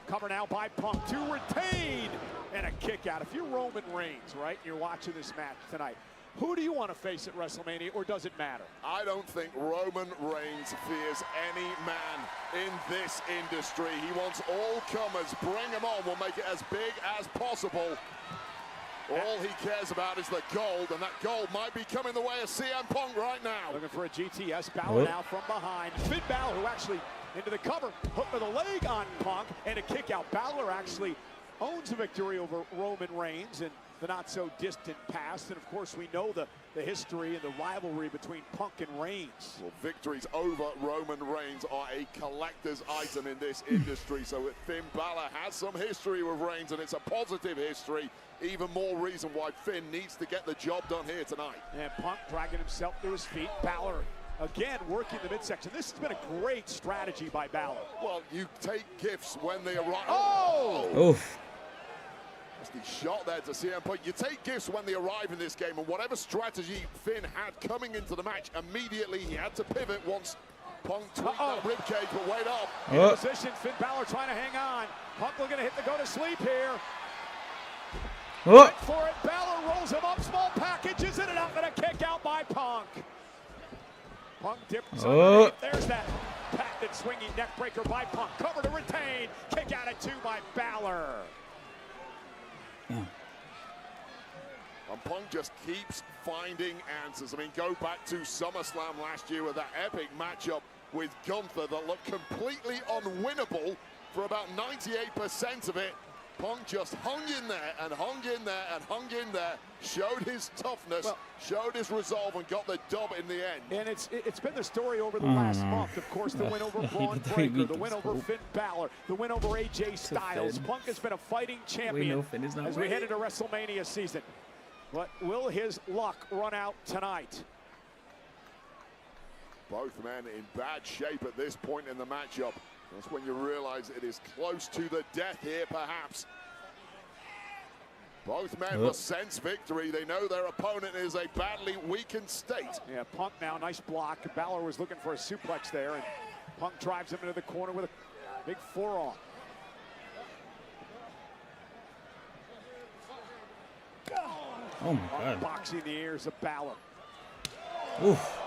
Cover now by Punk to retain and a kick out. If you're Roman Reigns, right, and you're watching this match tonight, who do you want to face at WrestleMania, or does it matter?
I don't think Roman Reigns fears any man in this industry. He wants all comers. Bring them on. We'll make it as big as possible. All he cares about is the gold, and that gold might be coming the way of CM Punk right now.
Looking for a GTS. Balor now from behind. Finn Balor, who actually into the cover, hook with a leg on Punk, and a kick out. Balor actually owns a victory over Roman Reigns in the not-so-distant past. And, of course, we know the history and the rivalry between Punk and Reigns.
Well, victories over Roman Reigns are a collector's item in this industry. So Finn Balor has some history with Reigns, and it's a positive history. Even more reason why Finn needs to get the job done here tonight.
And Punk dragging himself to his feet. Balor again working the midsection. This has been a great strategy by Balor.
Well, you take gifts when they arrive.
Oh!
Oof.
That's the shot there to CM Punk. You take gifts when they arrive in this game, and whatever strategy Finn had coming into the match, immediately he had to pivot once Punk tweaked that ribcage, but wait up.
In position, Finn Balor trying to hang on. Punk looking to hit the go to sleep here. Went for it. Balor rolls him up. Small package. Isn't it up? And a kick out by Punk. Punk dips underneath. There's that patented swinging neck breaker by Punk. Cover to retain. Kick out at 2 by Balor.
And Punk just keeps finding answers. I mean, go back to SummerSlam last year with that epic matchup with Gunther that looked completely unwinnable for about 98% of it. Punk just hung in there and hung in there and hung in there, showed his toughness, showed his resolve, and got the dub in the end.
And it's been the story over the last month. Of course, the win over Braun Breaker, the win over Finn Balor, the win over AJ Styles. Punk has been a fighting champion as we head into WrestleMania season. But will his luck run out tonight?
Both men in bad shape at this point in the matchup. That's when you realize it is close to the death here, perhaps. Both men must sense victory. They know their opponent is a badly weakened state.
Yeah, Punk now, nice block. Balor was looking for a suplex there, and Punk drives him into the corner with a big forearm.
Oh, my God.
Boxing the ears of Balor.
Oof.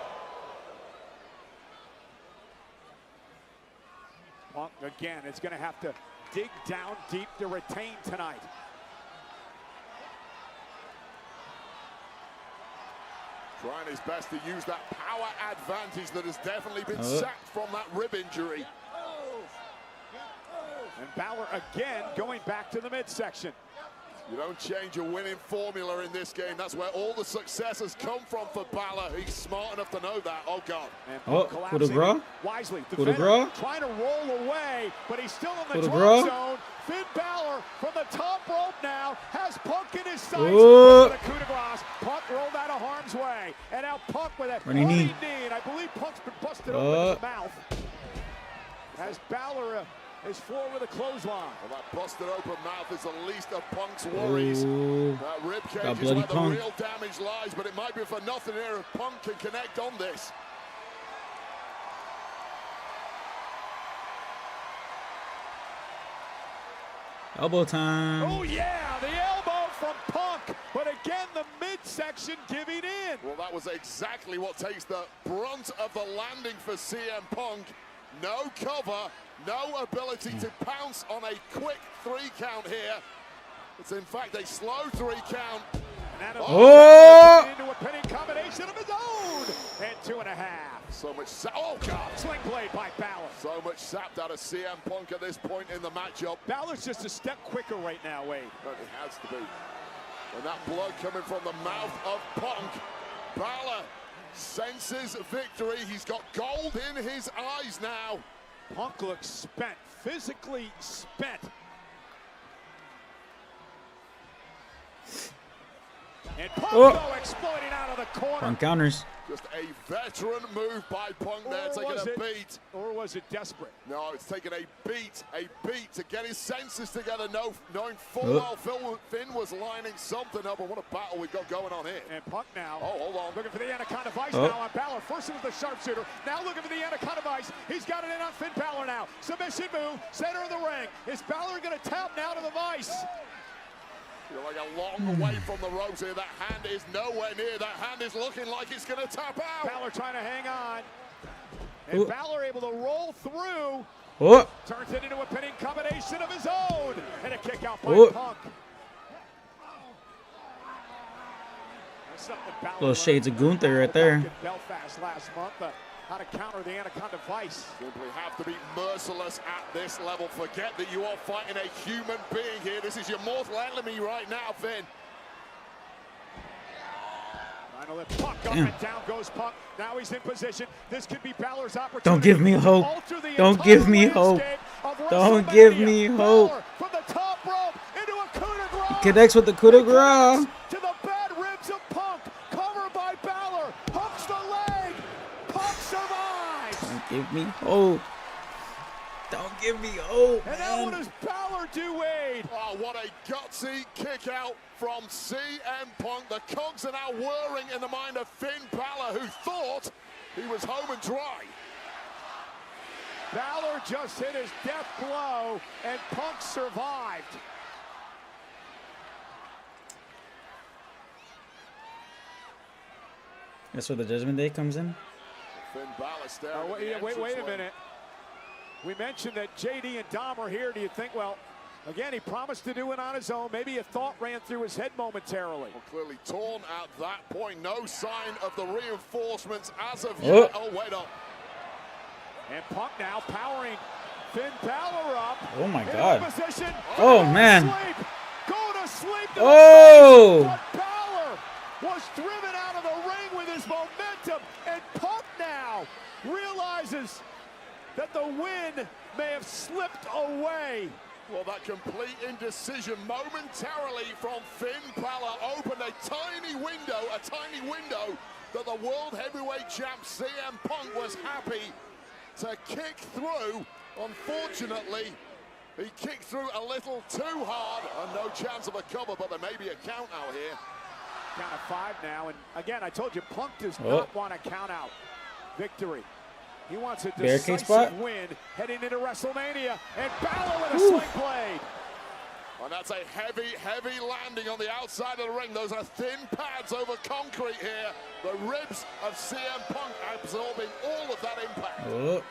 Punk, again, is going to have to dig down deep to retain tonight.
Trying his best to use that power advantage that has definitely been sapped from that rib injury.
And Balor again going back to the midsection.
You don't change your winning formula in this game. That's where all the success has come from for Balor. He's smart enough to know that. Oh, God.
And collapsing wisely. Defender trying to roll away, but he's still in the drop zone. Finn Balor from the top rope now has Punk in his sights with a coup de grace. Punk rolled out of harm's way. And now Punk with a running knee. And I believe Punk's been busted open in the mouth. As Balor is floor with a clothesline. Well, that busted open mouth is the least of Punk's worries. That ribcage is where the real damage lies, but it might be for nothing here if Punk can connect on this.
Elbow time.
Oh, yeah, the elbow from Punk, but again, the midsection giving in.
Well, that was exactly what takes the brunt of the landing for CM Punk. No cover, no ability to pounce on a quick 3 count here. It's in fact a slow 3 count.
Oh!
Into a pinning combination of his own. And 2.5.
So much oh God.
Swing blade by Balor.
So much sapped out of CM Punk at this point in the matchup.
Balor's just a step quicker right now, Wade.
But it has to be. And that blood coming from the mouth of Punk. Balor senses victory. He's got gold in his eyes now.
Punk looks spent, physically spent. And Punk though exploiting out of the corner.
Punk counters.
Just a veteran move by Punk there, taking a beat.
Or was it desperate?
No, it's taken a beat to get his senses together, knowing full well Finn was lining something up, and what a battle we've got going on here.
And Punk now,
hold on.
looking for the Anaconda Vice now on Balor. First it was the sharpshooter, now looking for the Anaconda Vice. He's got it in on Finn Balor now. Submission move, center of the ring. Is Balor gonna tap now to the Vice?
You're like a long way from the ropes here. That hand is nowhere near. That hand is looking like it's going to tap out.
Balor trying to hang on. And Balor able to roll through. Turns it into a pinning combination of his own. And a kick out by Punk.
Little shades of Gunther right there.
Belfast last month. How to counter the Anaconda Vice.
Simply have to be merciless at this level. Forget that you are fighting a human being here. This is your mortal enemy right now, Finn.
Finally, Punk up and down goes Punk. Now he's in position. This could be Balor's opportunity.
Don't give me hope. Don't give me hope. Don't give me hope.
From the top rope into a coup de grace.
Connects with the coup de grace.
To the bad ribs of Punk. Covered by Balor. Punk's the leg. Punk survives.
Don't give me hope. Don't give me hope,
and now what does Balor do, Wade?
Oh, what a gutsy kick out from CM Punk. The cogs are now whirring in the mind of Finn Balor, who thought he was home and dry.
Balor just hit his death blow, and Punk survived.
That's where the Judgment Day comes in.
Finn Balor staring.
Wait a minute. We mentioned that JD and Dom are here. Do you think, well, again, he promised to do it on his own. Maybe a thought ran through his head momentarily.
Well, clearly torn at that point. No sign of the reinforcements as of yet. Oh, wait up.
And Punk now powering Finn Balor up.
Oh, my God.
Position.
Oh, man.
Go to sleep.
Oh.
But Balor was driven out of the ring with his momentum. And Punk now realizes that the win may have slipped away.
Well, that complete indecision momentarily from Finn Balor opened a tiny window that the World Heavyweight Champ CM Punk was happy to kick through. Unfortunately, he kicked through a little too hard, and no chance of a cover, but there may be a count out here.
Count of 5 now, and again, I told you, Punk does not want to count out victory. He wants a decisive win heading into WrestleMania, and Balor with a sling blade.
And that's a heavy, heavy landing on the outside of the ring. Those are thin pads over concrete here. The ribs of CM Punk absorbing all of that impact.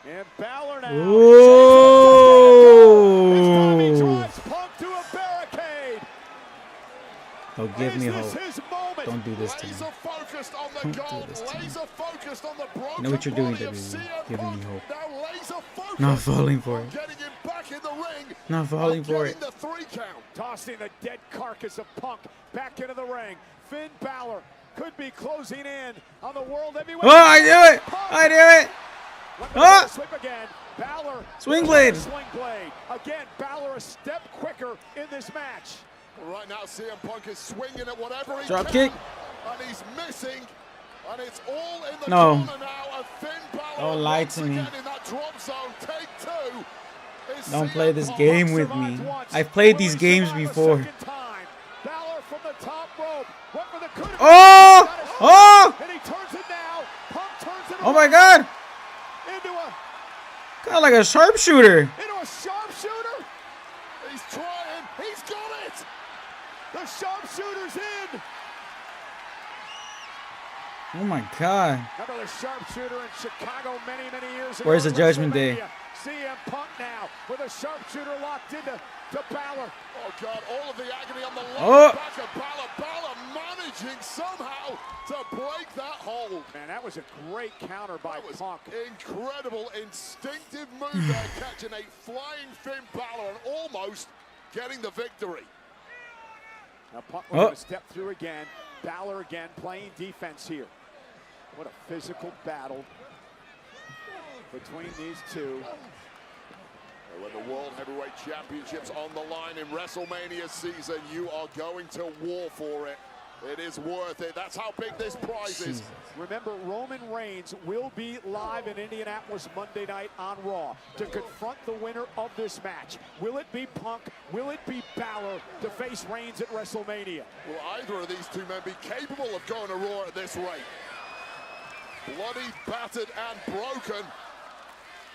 And Balor now.
This
time he drives Punk to a barricade.
Don't give me hope. Don't do this to me.
Focused on the gold, laser focused on the broken.
I know what you're doing, WWE. Giving me hope. Not falling for it.
Getting him back in the ring.
Not falling for it.
The 3 count.
Tossing the dead carcass of Punk back into the ring. Finn Balor could be closing in on the World Heavyweight.
Oh, I knew it! I knew it!
Oh! Sweep again. Balor.
Swing blade.
Swing blade. Again, Balor a step quicker in this match.
Right now, CM Punk is swinging at whatever he
Drop
can.
kick.
And he's missing. And it's all in the
No.
corner now of Finn Balor.
Don't lie to me.
In that drop zone. Take 2.
Don't play this game with me. I've played these games before.
Balor from the top rope. Went for the coup de grace.
Oh! Oh!
And he turns it now. Punk turns it
Oh my God!
into a
Kind of like a sharpshooter.
into a sharpshooter.
He's trying. He's got it.
The sharpshooter's in.
Oh my God.
Another sharpshooter in Chicago many, many years ago.
Where's the Judgment Day?
CM Punk now with a sharpshooter locked into Balor.
Oh God, all of the agony on the
Oh.
lower back of Balor. Balor managing somehow to break that hold.
Man, that was a great counter by
That was
Punk.
incredible, instinctive move there, catching a flying Finn Balor and almost getting the victory.
Now Punk going to step through again. Balor again playing defense here. What a physical battle between these two.
When the World Heavyweight Championship's on the line in WrestleMania season, you are going to war for it. It is worth it. That's how big this prize is.
Remember, Roman Reigns will be live in Indianapolis Monday night on Raw to confront the winner of this match. Will it be Punk? Will it be Balor to face Reigns at WrestleMania?
Will either of these two men be capable of going to Raw at this rate? Bloody, battered, and broken,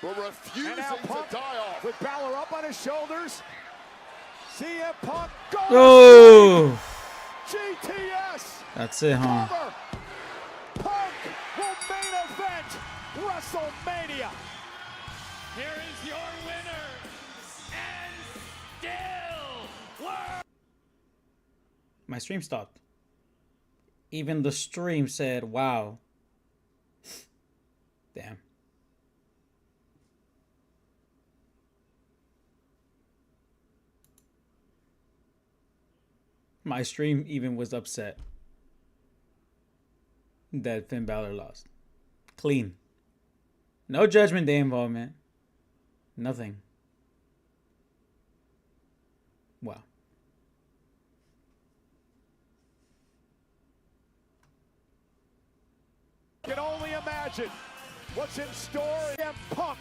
but refusing
And now Punk
to die off.
with Balor up on his shoulders. CM Punk goes.
Oh,
GTS.
that's it, huh?
Cover. Punk will main event WrestleMania.
Here is your winner, and still world.
My stream stopped. Even the stream said, wow. Damn. My stream even was upset that Finn Balor lost. Clean. No Judgment Day involvement. Nothing. Wow.
Can only imagine what's in store in Punk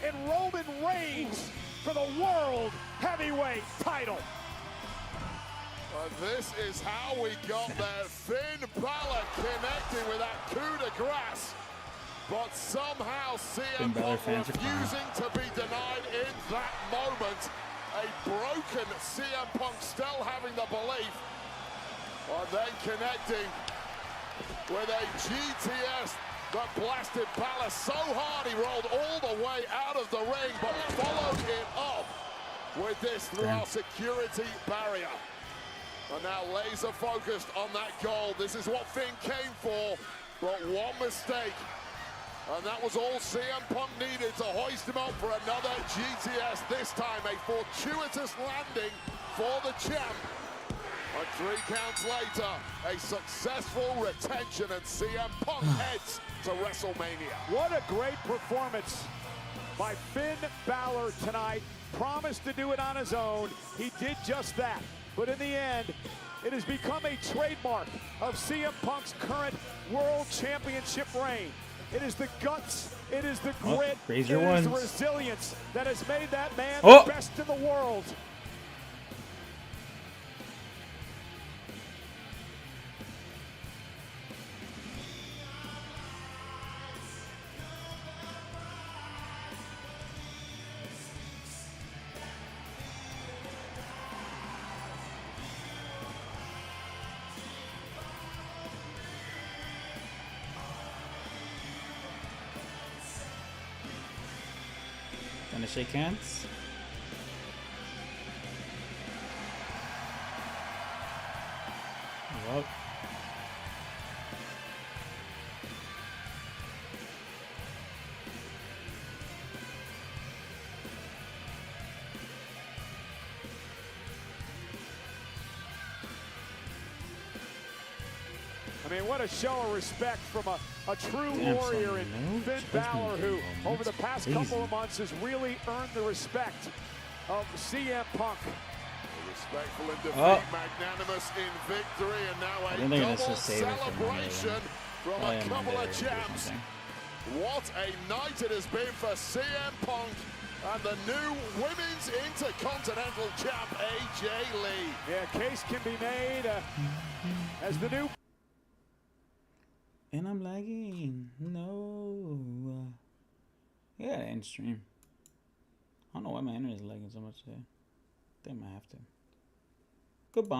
and Roman Reigns for the World Heavyweight title.
This is how we got there. Finn Balor connecting with that coup de grace. But somehow CM Punk refusing to be denied in that moment. A broken CM Punk still having the belief. And then connecting with a GTS that blasted Balor so hard he rolled all the way out of the ring, but followed it up with this through our security barrier. And now laser focused on that goal. This is what Finn came for, but one mistake. And that was all CM Punk needed to hoist him up for another GTS. This time a fortuitous landing for the champ. And 3 counts later, a successful retention, and CM Punk heads to WrestleMania.
What a great performance by Finn Balor tonight. Promised to do it on his own. He did just that. But in the end, it has become a trademark of CM Punk's current World Championship reign. It is the guts, it is the grit, it is the resilience that has made that man the best in the world.
Gonna shake hands. Well.
I mean, what a show of respect from a true warrior in Finn Balor, who over the past couple of months has really earned the respect of CM Punk.
Respectful in defeat, magnanimous in victory, and now a double celebration from a couple of champs. What a night it has been for CM Punk and the new Women's Intercontinental Champ, AJ Lee.
Yeah, case can be made as the new...
And I'm lagging. No. Yeah, end stream. I don't know why my internet is lagging so much today. I think I might have to. Goodbye.